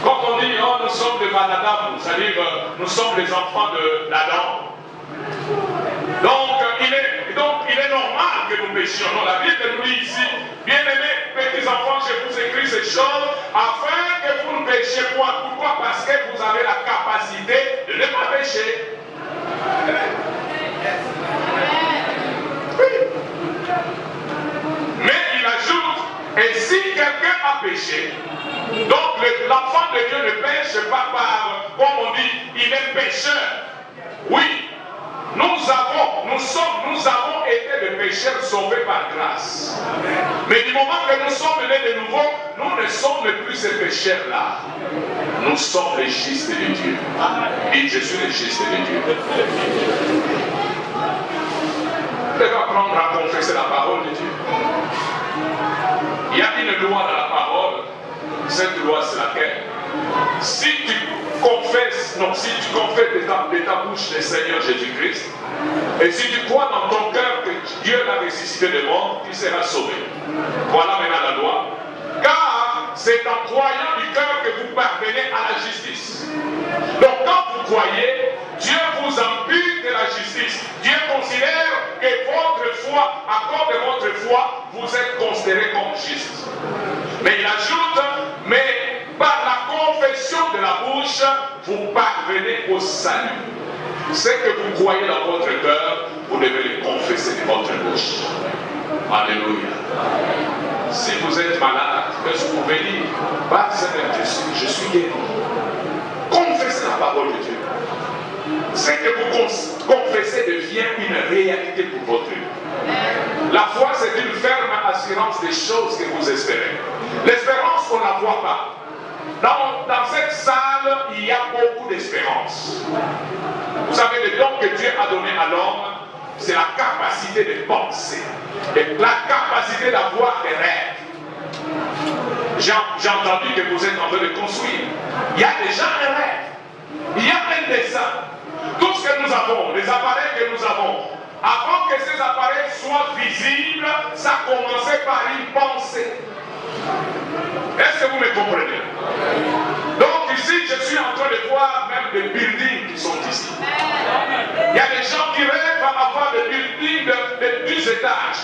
Speaker 3: Quand on dit, oh, nous sommes des Adam, c'est-à-dire nous sommes les enfants d'Adam. Donc, il est normal que nous péchions. Non, la Bible nous dit ici, bien-aimés, petits enfants, je vous écris ces choses afin que vous ne péchiez point. Pourquoi? Parce que vous avez la capacité de ne pas pécher. Oui. Mais il ajoute, et si quelqu'un a péché, donc l'enfant de Dieu ne pêche pas par, comme on dit, il est pécheur. Oui. Nous avons été des pécheurs sauvés par grâce. Mais du moment que nous sommes nés de nouveau, nous ne sommes plus ces pécheurs-là. Nous sommes les justes de Dieu. Et je suis le juste de Dieu. Vous devez apprendre à confesser la parole de Dieu. Il y a une loi dans la parole. Cette loi, c'est laquelle? Si tu confesses de ta bouche le Seigneur Jésus-Christ, et si tu crois dans ton cœur que Dieu l'a ressuscité de mort, tu seras sauvé. Voilà maintenant la loi. Car c'est en croyant du cœur que vous parvenez à la justice. Donc quand vous croyez, Dieu vous impute de la justice. Dieu considère que votre foi, à cause de votre foi, vous êtes considérés comme justes. Mais il ajoute, mais par la confession de la bouche, vous parvenez au salut. Ce que vous croyez dans votre cœur, vous devez le confesser de votre bouche. Alléluia. Si vous êtes malade, Qu'est-ce que vous pouvez dire? Pas Seigneur, je suis guéri. Confessez la parole de Dieu. Ce que vous confessez devient une réalité pour votre vie. La foi, c'est une ferme assurance des choses que vous espérez. L'espérance, on ne la voit pas. Dans cette salle, il y a beaucoup d'espérance. Vous savez, le don que Dieu a donné à l'homme, c'est la capacité de penser, et la capacité d'avoir des rêves. J'ai entendu que vous êtes en train de construire. Il y a déjà un rêve. Il y a un dessin. Tout ce que nous avons, les appareils que nous avons, avant que ces appareils soient visibles, ça commençait par une pensée. Est-ce que vous me comprenez? Donc ici, je suis en train de voir même des buildings qui sont ici. Il y a des gens qui rêvent à avoir des buildings de 10 étages.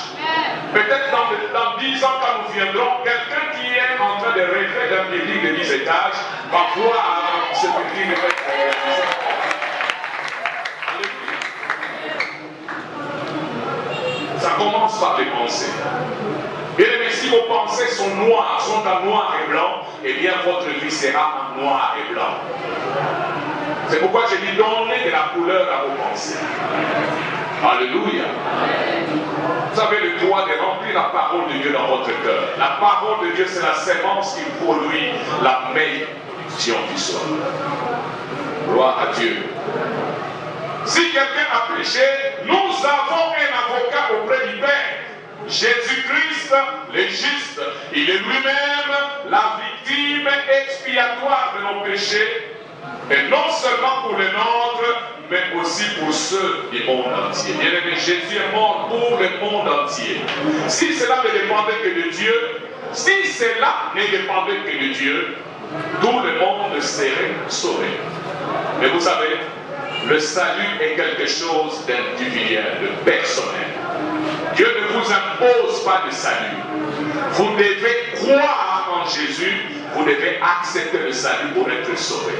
Speaker 3: Peut-être dans 10 ans, quand nous viendrons, quelqu'un qui est en train de rêver d'un building de 10 étages va voir ce building être réalisé. Ça commence par les pensées. Bien aimé, si vos pensées sont noires, sont en noir et blanc, eh bien votre vie sera en noir et blanc. C'est pourquoi j'ai dit donnez de la couleur à vos pensées. Alléluia. Vous avez le droit de remplir la parole de Dieu dans votre cœur. La parole de Dieu, c'est la sémence qui produit la meilleure du sol. Gloire à Dieu. Si quelqu'un a péché, nous avons un avocat auprès du Père. Jésus-Christ, le juste, il est lui-même la victime expiatoire de nos péchés, et non seulement pour les nôtres, mais aussi pour ceux du monde entier. Bien-aimé, Jésus est mort pour le monde entier. Si cela ne dépendait que de Dieu, si cela ne dépendait que de Dieu, tout le monde serait sauvé. Mais vous savez, le salut est quelque chose d'individuel, de personnel. Dieu ne vous impose pas de salut. Vous devez croire en Jésus, vous devez accepter le salut pour être sauvé.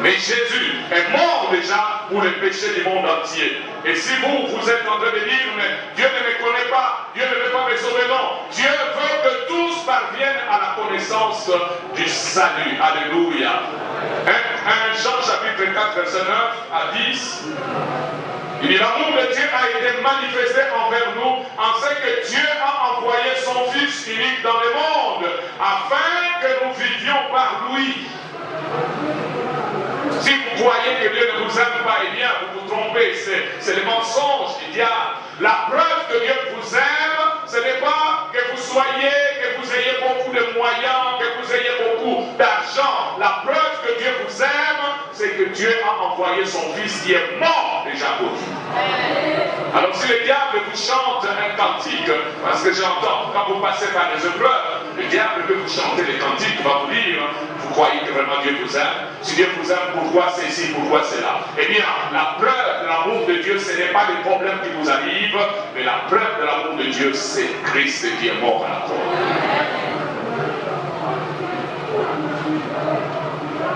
Speaker 3: Mais Jésus est mort déjà pour les péchés du monde entier. Et si vous êtes en train de dire, mais Dieu ne me connaît pas, Dieu ne veut pas me sauver, non. Dieu veut que tous parviennent à la connaissance du salut. Alléluia. 1 Jean chapitre 4, verset 9 à 10. Il dit, l'amour de Dieu a été manifesté envers nous en ce que Dieu a envoyé son Fils unique dans le monde afin que nous vivions par lui. Si vous croyez que Dieu ne vous aime pas, eh bien vous vous trompez, c'est le mensonge du diable. La preuve que Dieu vous aime, ce n'est pas que vous ayez beaucoup de moyens, que vous ayez beaucoup d'argent. La preuve que Dieu vous aime, c'est que Dieu a envoyé son Fils qui est mort déjà pour vous. Alors si le diable vous chante un cantique, parce que j'entends, quand vous passez par les épreuves, le diable peut vous chanter des cantiques, va vous dire, vous croyez que vraiment Dieu vous aime? Si Dieu vous aime, pourquoi c'est ici, pourquoi c'est là? Eh bien, la preuve de l'amour de Dieu, ce n'est pas les problèmes qui vous arrivent, mais la preuve de l'amour de Dieu, c'est Christ qui est mort à la croix.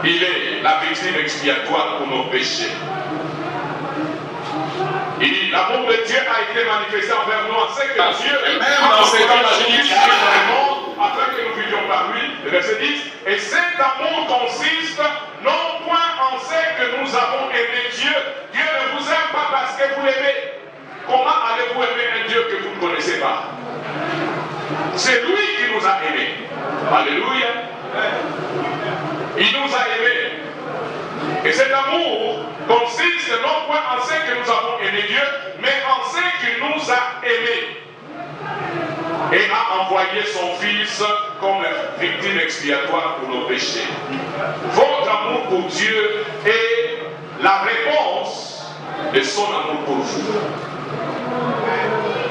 Speaker 3: Il est la victime expiatoire pour nos péchés. Il dit, l'amour de Dieu a été manifesté envers nous en ce que Dieu, et même dans ces temps-là, Jésus dans le monde, afin que nous vivions par lui. Le verset 10, et cet amour consiste non point en ce que nous avons aimé Dieu. Dieu ne vous aime pas parce que vous l'aimez. Comment allez-vous aimer un Dieu que vous ne connaissez pas? C'est lui qui nous a aimés. Alléluia. Il nous a aimés. Et cet amour consiste non point en ce que nous avons aimé Dieu, mais en ce qu'il nous a aimés. Et a envoyé son Fils comme victime expiatoire pour nos péchés. Votre amour pour Dieu est la réponse de son amour pour vous.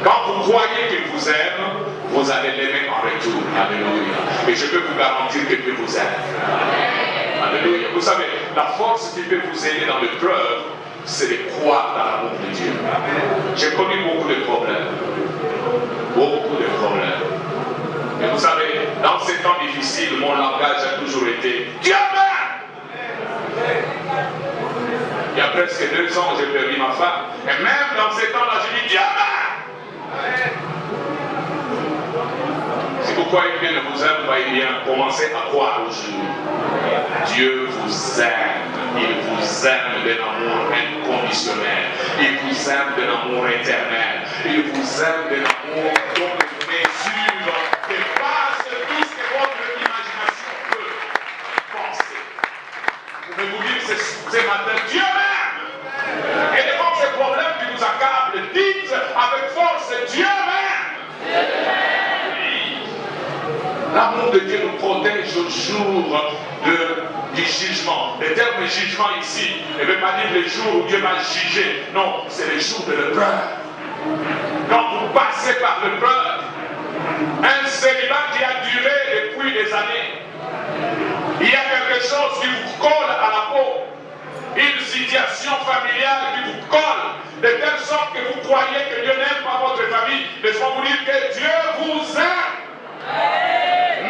Speaker 3: Quand vous croyez qu'il vous aime, vous allez l'aimer en retour. Alléluia. Et je peux vous garantir que Dieu vous aime. Alléluia. Vous savez, la force qui peut vous aider dans l'épreuve, c'est de croire dans l'amour de Dieu. J'ai connu beaucoup de problèmes. Beaucoup de problèmes. Et vous savez, dans ces temps difficiles, mon langage a toujours été Dieu m'aime. Il y a presque 2 ans, j'ai perdu ma femme. Et même dans ces temps-là, j'ai dit Dieu m'aime. Si vous croyez que Dieu ne vous aime pas, bien, commencez à croire aujourd'hui. Dieu vous aime. Il vous aime d'un amour inconditionnel. Il vous aime d'un amour éternel. Il vous aime d'un amour dont les mesures dépassent tout ce que votre imagination peut penser. Vous pouvez vous dire ce matin, Dieu m'aime. Et devant ces problèmes qui vous accablent, dites avec force, Dieu m'aime. L'amour de Dieu nous protège au jour du jugement. Le terme jugement ici ne veut pas dire le jour où Dieu va juger. Non, c'est le jour de l'épreuve. Quand vous passez par l'épreuve, un célibat qui a duré depuis des années, il y a quelque chose qui vous colle à la peau, une situation familiale qui vous colle, de telle sorte que vous croyez que Dieu n'aime pas votre famille. Laissez-moi vous dire que Dieu vous aime.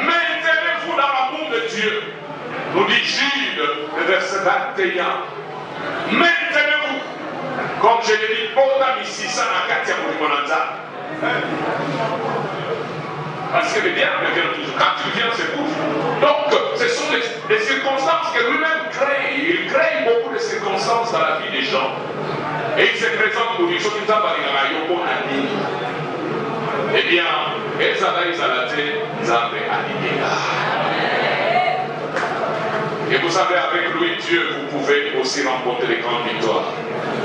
Speaker 3: Maintenez-vous dans l'amour de Dieu. Nous dit Jude, le verset 21. Maintenez-vous. Comme je l'ai dit, parce que le diable vient toujours. Quand il vient, c'est pour. Donc, ce sont des circonstances que lui-même crée. Il crée beaucoup de circonstances dans la vie des gens. Et il se présente pour lui. Eh bien, et vous savez, avec lui, Dieu, vous pouvez aussi remporter les grandes victoires.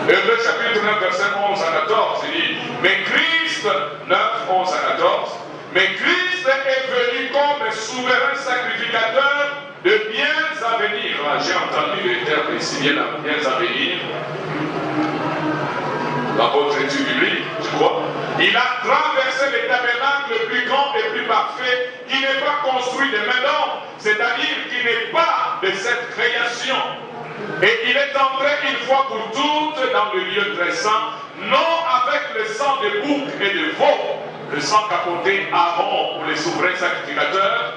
Speaker 3: Hébreux chapitre 9, verset 11 à 14, il dit, mais Christ, 9, 11 à 14, mais Christ est venu comme souverain sacrificateur de biens à venir. J'ai entendu les termes ici, biens à venir. Dans votre étude biblique, je crois. Il a traversé les tabernacles le plus grand et plus parfait, qui n'est pas construit de main d'homme, c'est-à-dire qui n'est pas de cette création. Et il est entré une fois pour toutes dans le lieu très saint, non avec le sang de bouc et de veau, le sang qu'apportait Aaron pour les souverains sacrificateurs,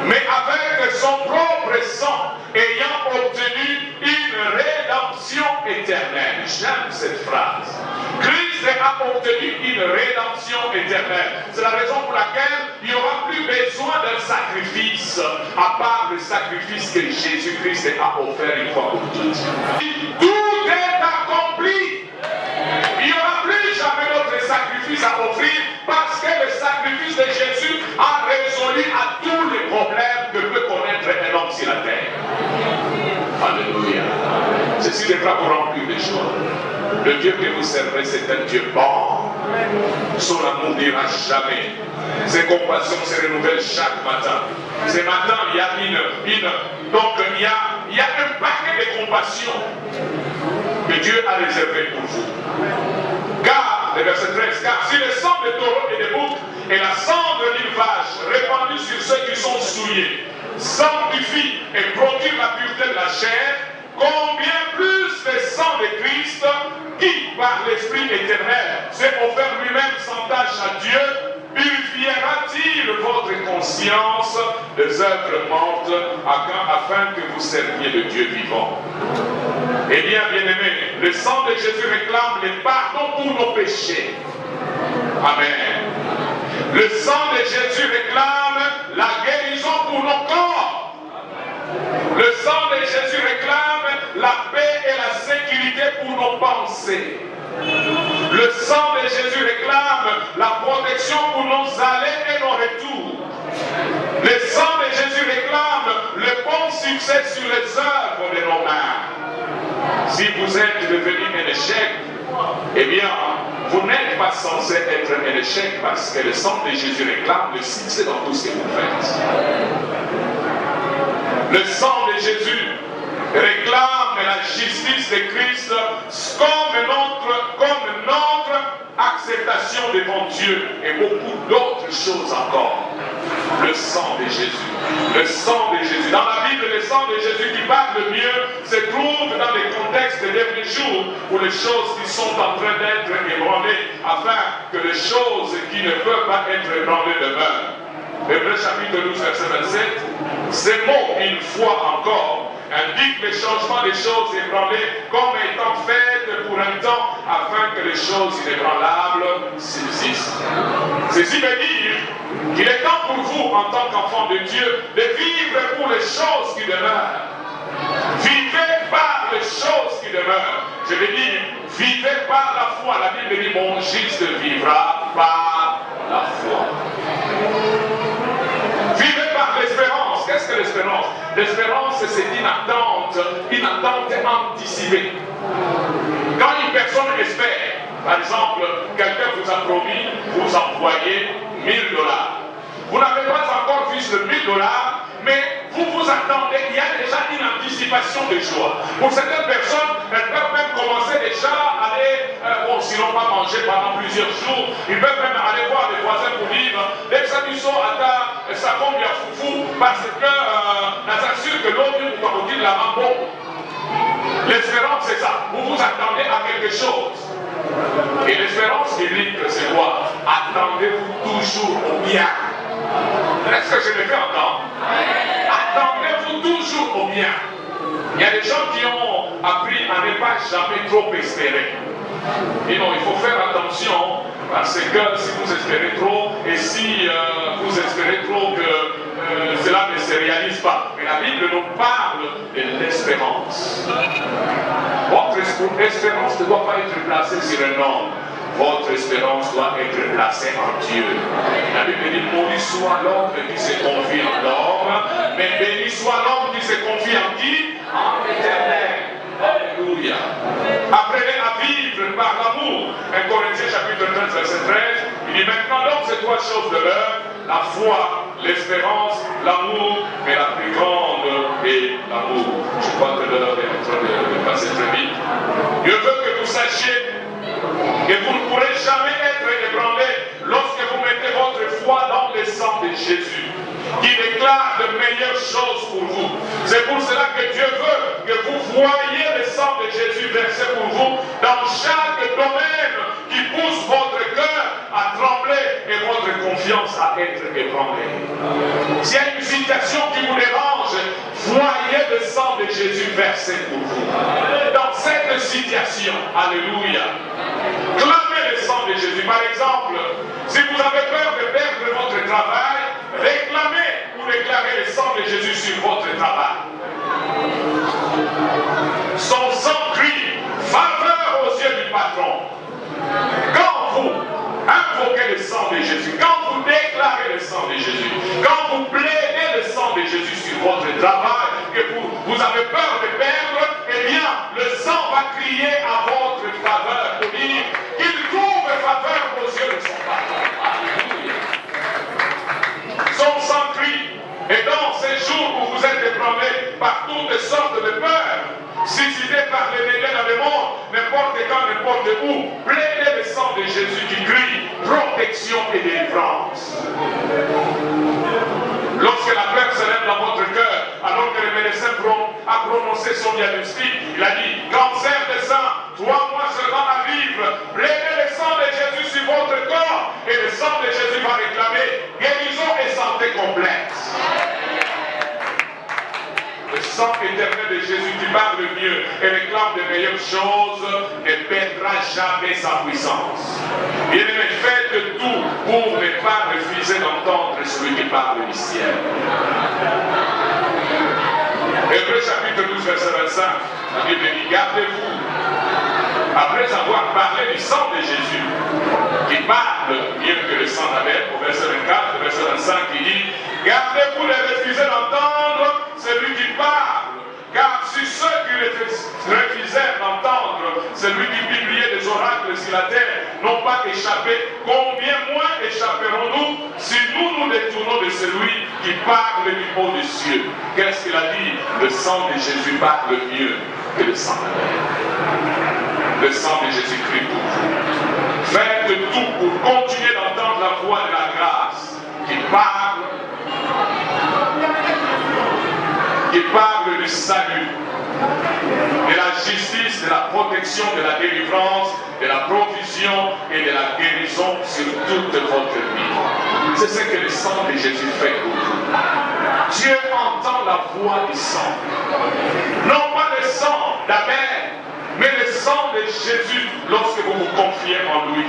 Speaker 3: mais avec son propre sang, ayant obtenu une rédemption éternelle. J'aime cette phrase. Christ a obtenu une rédemption éternelle. C'est la raison pour laquelle il n'y aura plus besoin d'un sacrifice, à part le sacrifice que Jésus-Christ a offert une fois pour toutes. Tout est accompli. Il n'y aura plus jamais d'autre sacrifice à offrir, parce que le sacrifice de Jésus a résolu à tous les problèmes que peut connaître un homme sur la terre. Alléluia. Ceci n'est pas pour remplir les choses. Le Dieu que vous servez, c'est un Dieu bon. Son amour n'ira jamais. Ses compassions se renouvellent chaque matin. Ce matin, il y a il y a un paquet de compassion que Dieu a réservé pour vous. Car, le verset 13, car si le sang de taureau et de bouc et la cendre d'une vache répandue sur ceux qui sont souillés sanctifie et procure la pureté de la chair, combien plus le sang de Christ, qui par l'Esprit éternel s'est offert lui-même sans tâche à Dieu, purifiera-t-il votre conscience des œuvres mortes afin que vous serviez le Dieu vivant. Eh bien, bien-aimés, le sang de Jésus réclame le pardon pour nos péchés. Amen. Le sang de Jésus réclame la guérison pour nos corps. Le sang de Jésus réclame la paix et la sécurité pour nos pensées. Le sang de Jésus réclame la protection pour nos allées et nos retours. Le sang de Jésus réclame le bon succès sur les œuvres de nos mains. Si vous êtes devenu un échec, eh bien, vous n'êtes pas censé être un échec, parce que le sang de Jésus réclame le succès dans tout ce que vous faites. Le sang de Jésus réclame la justice de Christ comme notre acceptation devant Dieu et beaucoup d'autres choses encore. Le sang de Jésus. Le sang de Jésus. Dans la Bible, le sang de Jésus qui parle le mieux se trouve dans les contextes des derniers jours où les choses qui sont en train d'être ébranlées, afin que les choses qui ne peuvent pas être ébranlées demeurent. Hébreux chapitre 12, verset 27, ces mots, une fois encore, indiquent le changement des choses ébranlées comme étant faites pour un temps, afin que les choses inébranlables subsistent. Ceci veut dire Il est temps pour vous, en tant qu'enfants de Dieu, de vivre pour les choses qui demeurent. Vivez par les choses qui demeurent. Je veux dire, vivez par la foi. La Bible dit, mon juste vivra par la foi. Vivez par l'espérance. Qu'est-ce que l'espérance? L'espérance, c'est une attente anticipée. Quand une personne espère, par exemple, quelqu'un vous a promis, vous envoyez $1000. Vous n'avez pas encore vu ce $1000, mais vous vous attendez, il y a déjà une anticipation de joie. Pour certaines personnes, elles peuvent même commencer déjà à aller, s'ils n'ont pas mangé pendant plusieurs jours, ils peuvent même aller voir les voisins pour dire, dès que ça nous sort à ça combien foufou, parce que ça sûr que l'autre vous va dire la main. L'espérance, c'est ça. Vous vous attendez à quelque chose. Et l'espérance biblique, c'est quoi? Attendez-vous toujours au bien. Est-ce que je me fais entendre? Attendez-vous toujours au bien. Il y a des gens qui ont appris à ne pas jamais trop espérer. Et non, il faut faire attention parce que si vous espérez trop et si vous espérez trop que cela ne se réalise pas. Mais la Bible nous parle de l'espérance. Votre espérance ne doit pas être placée sur un homme. Votre espérance doit être placée en Dieu. La Bible dit, maudit soit l'homme qui se confie en l'homme, mais béni soit l'homme qui se confie en qui? En l'Éternel. Alléluia. Apprenez à vivre par l'amour. 1 Corinthiens chapitre 13, verset 13, il dit maintenant donc ces trois choses de l'heure, la foi, l'espérance, l'amour, mais la plus grande est l'amour. Je crois que l'heure est en train de passer très vite. Dieu veut que vous sachiez que vous ne pourrez jamais être ébranlé lorsque vous mettez votre foi dans le sang de Jésus, qui déclare de meilleures choses pour vous. C'est pour cela que Dieu veut que vous voyiez le sang de Jésus versé pour vous dans chaque domaine qui pousse votre cœur à trembler et votre confiance à être ébranlée. S'il y a une situation qui vous dérange, voyez le sang de Jésus versé pour vous. Dans cette situation, alléluia, clamez le sang de Jésus. Par exemple, si vous avez peur de perdre votre travail, réclamez ou déclarez le sang de Jésus sur votre travail. Son sang crie faveur aux yeux du patron. Quand vous invoquez le sang de Jésus, quand vous déclarez le sang de Jésus, quand vous plaidez le sang de Jésus sur votre travail, que vous avez peur de perdre, eh bien, le sang va crier à votre faveur pour dire qu'il trouve faveur aux yeux de son patron. Alléluia. Son sang crie. Et dans ces jours où vous êtes ébranlés par toutes sortes de peurs, suscités par les dégâts dans le monde, n'importe quand, n'importe où, plaidez le sang de Jésus qui crie protection et délivrance. Lorsque la peur se lève dans votre cœur, alors que le médecin a prononcé son diagnostic, il a dit cancer de sang, 3 mois seulement à vivre, plaidez le sang de Jésus sur votre corps et le sang de Jésus va réclamer guérison et santé complète. Le sang éternel de Jésus qui parle mieux et réclame de meilleures choses ne perdra jamais sa puissance. Bien-aimés, faites tout pour ne pas refuser d'entendre celui qui parle du ciel. Hébreux chapitre 12, verset 25, la Bible dit, gardez-vous, après avoir parlé du sang de Jésus, qui parle mieux que le sang d'Abel, au verset 24, au verset 25, qui dit, gardez-vous de refuser d'entendre celui qui parle, car si ceux qui refusèrent d'entendre celui qui publiait des oracles sur la terre n'ont pas échappé, combien moins échapperons-nous si nous nous détournons de celui qui parle du haut des cieux? Qu'est-ce qu'il a dit? Le sang de Jésus parle mieux que le sang d'Abel. Le sang de Jésus crie pour vous. Faites tout pour continuer d'entendre la voix de la grâce qui parle du salut, de la justice, de la protection, de la délivrance, de la provision et de la guérison sur toute votre vie. C'est ce que le sang de Jésus fait pour vous. Dieu entend la voix du sang. Non pas le sang d'Abel, mais le sang de Jésus lorsque vous vous confiez en lui.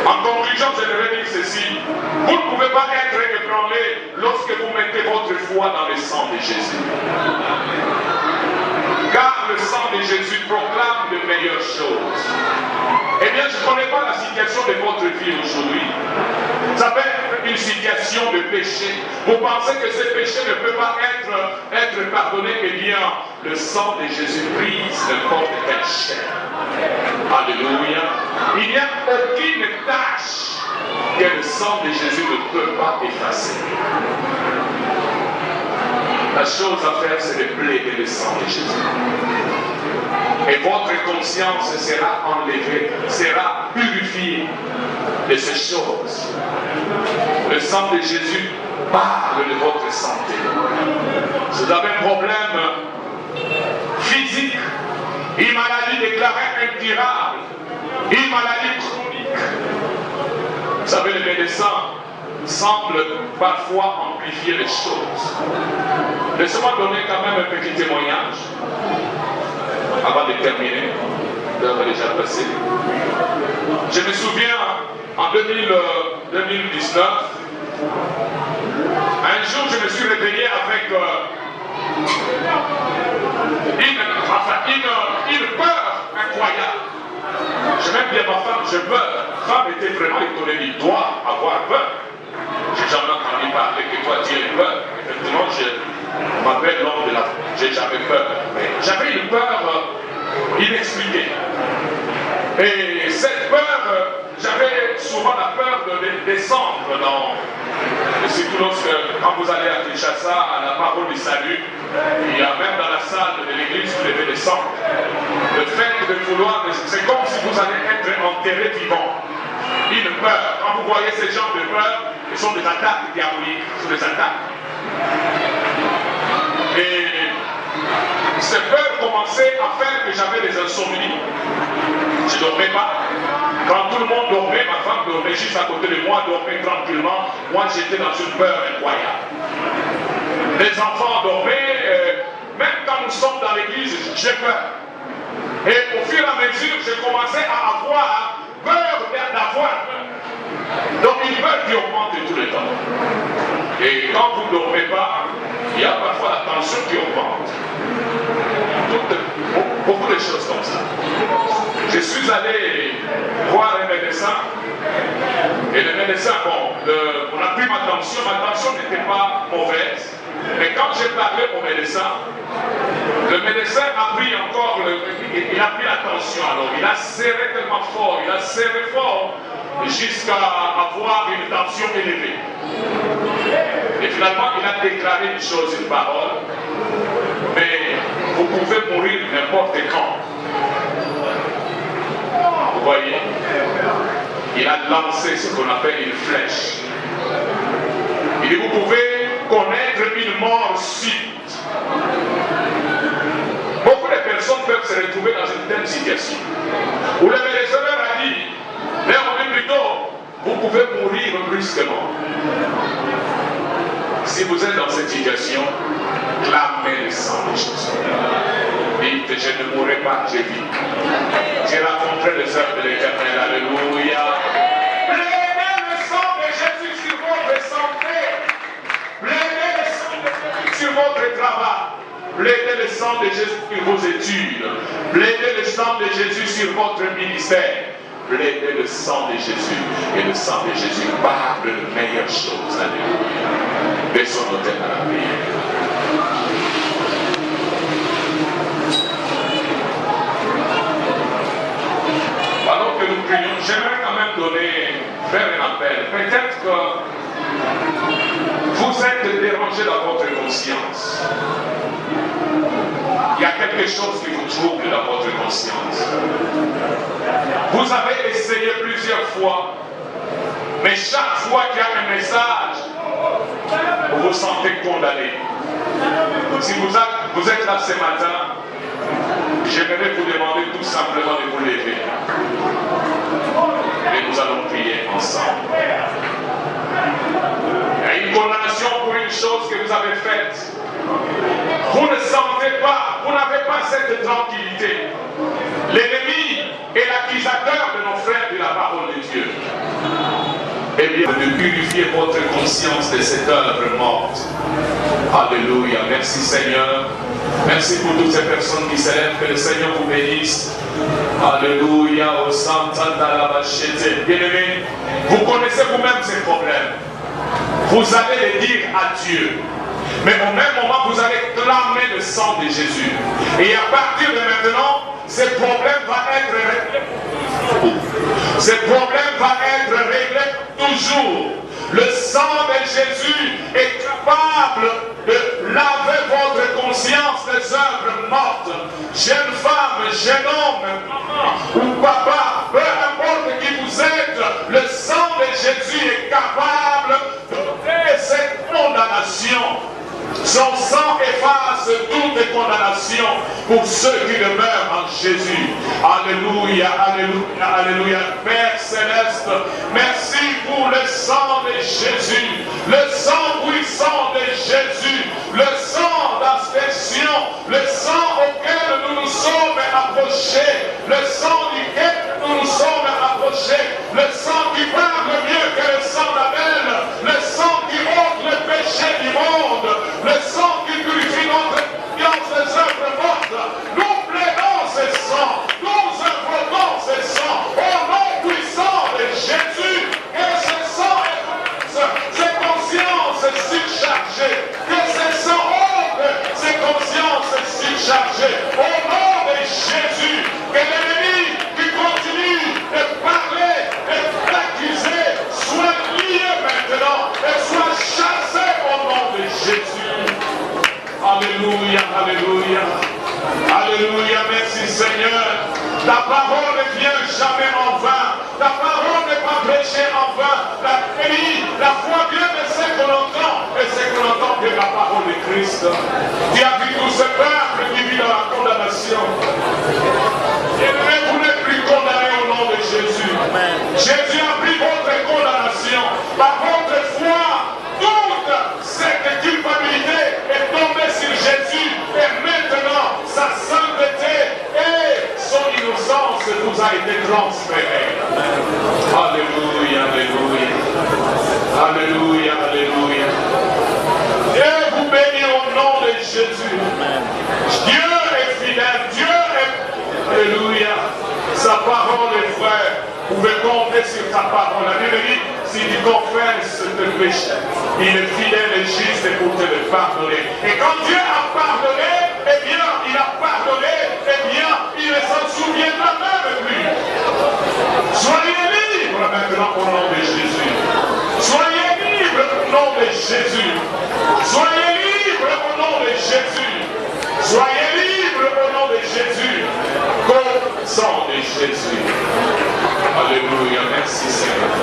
Speaker 3: En conclusion, j'aimerais dire ceci. Vous ne pouvez pas être ébranlé lorsque vous mettez votre foi dans le sang de Jésus. Car le sang de Jésus proclame de meilleures choses. Eh bien, je ne connais pas la situation de votre vie aujourd'hui. Ça peut être une situation de péché. Vous pensez que ce péché ne peut pas être pardonné. Eh bien, le sang de Jésus brise n'importe quelle chair. Alléluia. Il n'y a aucune tâche que le sang de Jésus ne peut pas effacer. La chose à faire, c'est de plaider le sang de Jésus. Et votre conscience sera enlevée, sera purifiée de ces choses. Le sang de Jésus parle de votre santé. Si vous avez un problème physique, une maladie déclarée incurable, une maladie chronique, vous savez, les médecins semblent parfois amplifier les choses. Laissez-moi donner quand même un petit témoignage avant de terminer. L'heure est déjà passée. Je me souviens en 2019, un jour je me suis réveillé avec une peur incroyable. Je m'aime bien ma femme, je meurs. Ma femme était vraiment étonnée, il doit avoir peur. J'ai jamais entendu parler que toi tu as peur. Effectivement, je m'appelle l'homme de la... J'ai jamais peur. Mais j'avais une peur inexpliquée. Et cette peur, j'avais souvent la peur de descendre dans... Et surtout lorsque, quand vous allez à Kinshasa, à la parole du salut, il y a même dans la salle de l'église, vous devez descendre. Le fait de vouloir, c'est comme si vous allez être enterré vivant. Une peur. Quand vous voyez ces gens de peur, ce sont des attaques diaboliques, ce sont des attaques. Et ces peurs commençaient à faire que j'avais des insomnies. Je ne dormais pas. Quand tout le monde dormait, ma femme dormait juste à côté de moi, dormait tranquillement. Moi, j'étais dans une peur incroyable. Les enfants dormaient, même quand nous sommes dans l'église, j'ai peur. Et au fur et à mesure, je commençais à avoir peur d'avoir peur. Donc une peur qui augmente tout le temps. Et quand vous ne dormez pas, il y a parfois la tension qui augmente. Beaucoup de choses comme ça. Je suis allé voir un médecin. Et le médecin, on a pris ma tension n'était pas mauvaise. Mais quand j'ai parlé au médecin, le médecin a pris encore, il a pris la tension. Alors il a serré tellement fort, il a serré fort, jusqu'à avoir une tension élevée. Et finalement, il a déclaré une chose, une parole. Mais vous pouvez mourir n'importe quand. Vous voyez, il a lancé ce qu'on appelle une flèche. Il dit, vous pouvez connaître une mort subite. Beaucoup de personnes peuvent se retrouver dans une telle situation. Où le médecin a dit, mais on dit plutôt, vous pouvez mourir brusquement. Si vous êtes dans cette situation, clamez le sang de Jésus. Dites, je ne mourrai pas, je vis. J'ai rencontré les œuvres de l'Éternel, alléluia. Plaidez le sang de Jésus sur votre santé. Plaidez le sang de Jésus sur votre travail. Plaidez le sang de Jésus sur vos études. Plaidez le sang de Jésus sur votre ministère. Plaidez le sang de Jésus. Et le sang de Jésus parle de meilleures choses. Alléluia. Baissons nos têtes à la prière. Alors que nous prions, j'aimerais quand même faire un appel. Peut-être que vous êtes dérangé dans votre conscience. Il y a quelque chose qui vous trouble dans votre conscience. Vous avez essayé plusieurs fois, mais chaque fois qu'il y a un message, vous vous sentez condamné. Si vous êtes là ce matin, j'aimerais vous demander tout simplement de vous lever. Et nous allons prier ensemble. Il y a une condamnation pour une chose que vous avez faite. Vous ne sentez pas, vous n'avez pas cette tranquillité. L'ennemi est l'accusateur de nos frères de la parole de Dieu. Eh bien, de purifier votre conscience de cette œuvre morte. Alléluia. Merci Seigneur. Merci pour toutes ces personnes qui s'élèvent. Que le Seigneur vous bénisse. Alléluia. Au Santandalabachete. Bien-aimés, vous connaissez vous-même ces problèmes. Vous allez les dire à Dieu. Mais au même moment, vous allez clamer le sang de Jésus. Et à partir de maintenant, ces problèmes vont être réglés. Ces problèmes vont être réglés toujours. Le sang de Jésus est capable de laver votre conscience des œuvres mortes. Jeune femme, jeune homme, maman ou papa, peu importe qui vous êtes, le sang de Jésus est capable d'ôter cette condamnation. Son sang efface toute condamnation pour ceux qui demeurent en Jésus. Alléluia, alléluia, alléluia. Père Céleste, merci pour le sang de Jésus, le sang puissant de Jésus, le sang d'aspersion, le sang auquel nous nous sommes approchés, le sang duquel nous nous sommes approchés, le sang qui parle mieux que le sang d'Abel, le sang qui ôte le péché du monde, le sang qui purifie notre conscience des œuvres mortes. Nous plaidons ce sang, nous invoquons ce sang au nom puissant de Jésus. Que ce sang efface ces consciences surchargées, que ce sang ôte ces consciences surchargées au nom de Jésus. Que l'ennemi qui continue de parler et d'accuser soit lié maintenant et soit chassé au nom de Jésus. Alléluia, alléluia, alléluia, merci Seigneur. Ta parole ne vient jamais en vain, ta parole n'est pas prêchée en vain. La foi vient de ce que l'on entend, et ce que l'on entend de la parole de Christ. Tu as vu tout ce peuple qui vit dans la condamnation. Et vous n'êtes plus condamné au nom de Jésus. Amen. Jésus a pris votre condamnation par votre foi. Toute cette culpabilité est tombée sur Jésus et maintenant sa sainteté et son innocence vous a été transférée. Alléluia, alléluia, alléluia, alléluia. Et vous bénis au nom de Jésus. Dieu est fidèle, Dieu est... Alléluia. Sa parole est vraie. Vous pouvez compter sur ta parole. La Bible dit, si tu confesses tes péchés, il est fidèle et juste pour te le pardonner. Et quand Dieu a pardonné, eh bien, il a pardonné, eh bien, il ne s'en souviendra même plus. Soyez libres maintenant au nom de Jésus. Soyez libres au nom de Jésus. Soyez libres au nom de Jésus. Soyez libres au nom de Jésus. Comme sang de Jésus. Alléluia, merci Seigneur.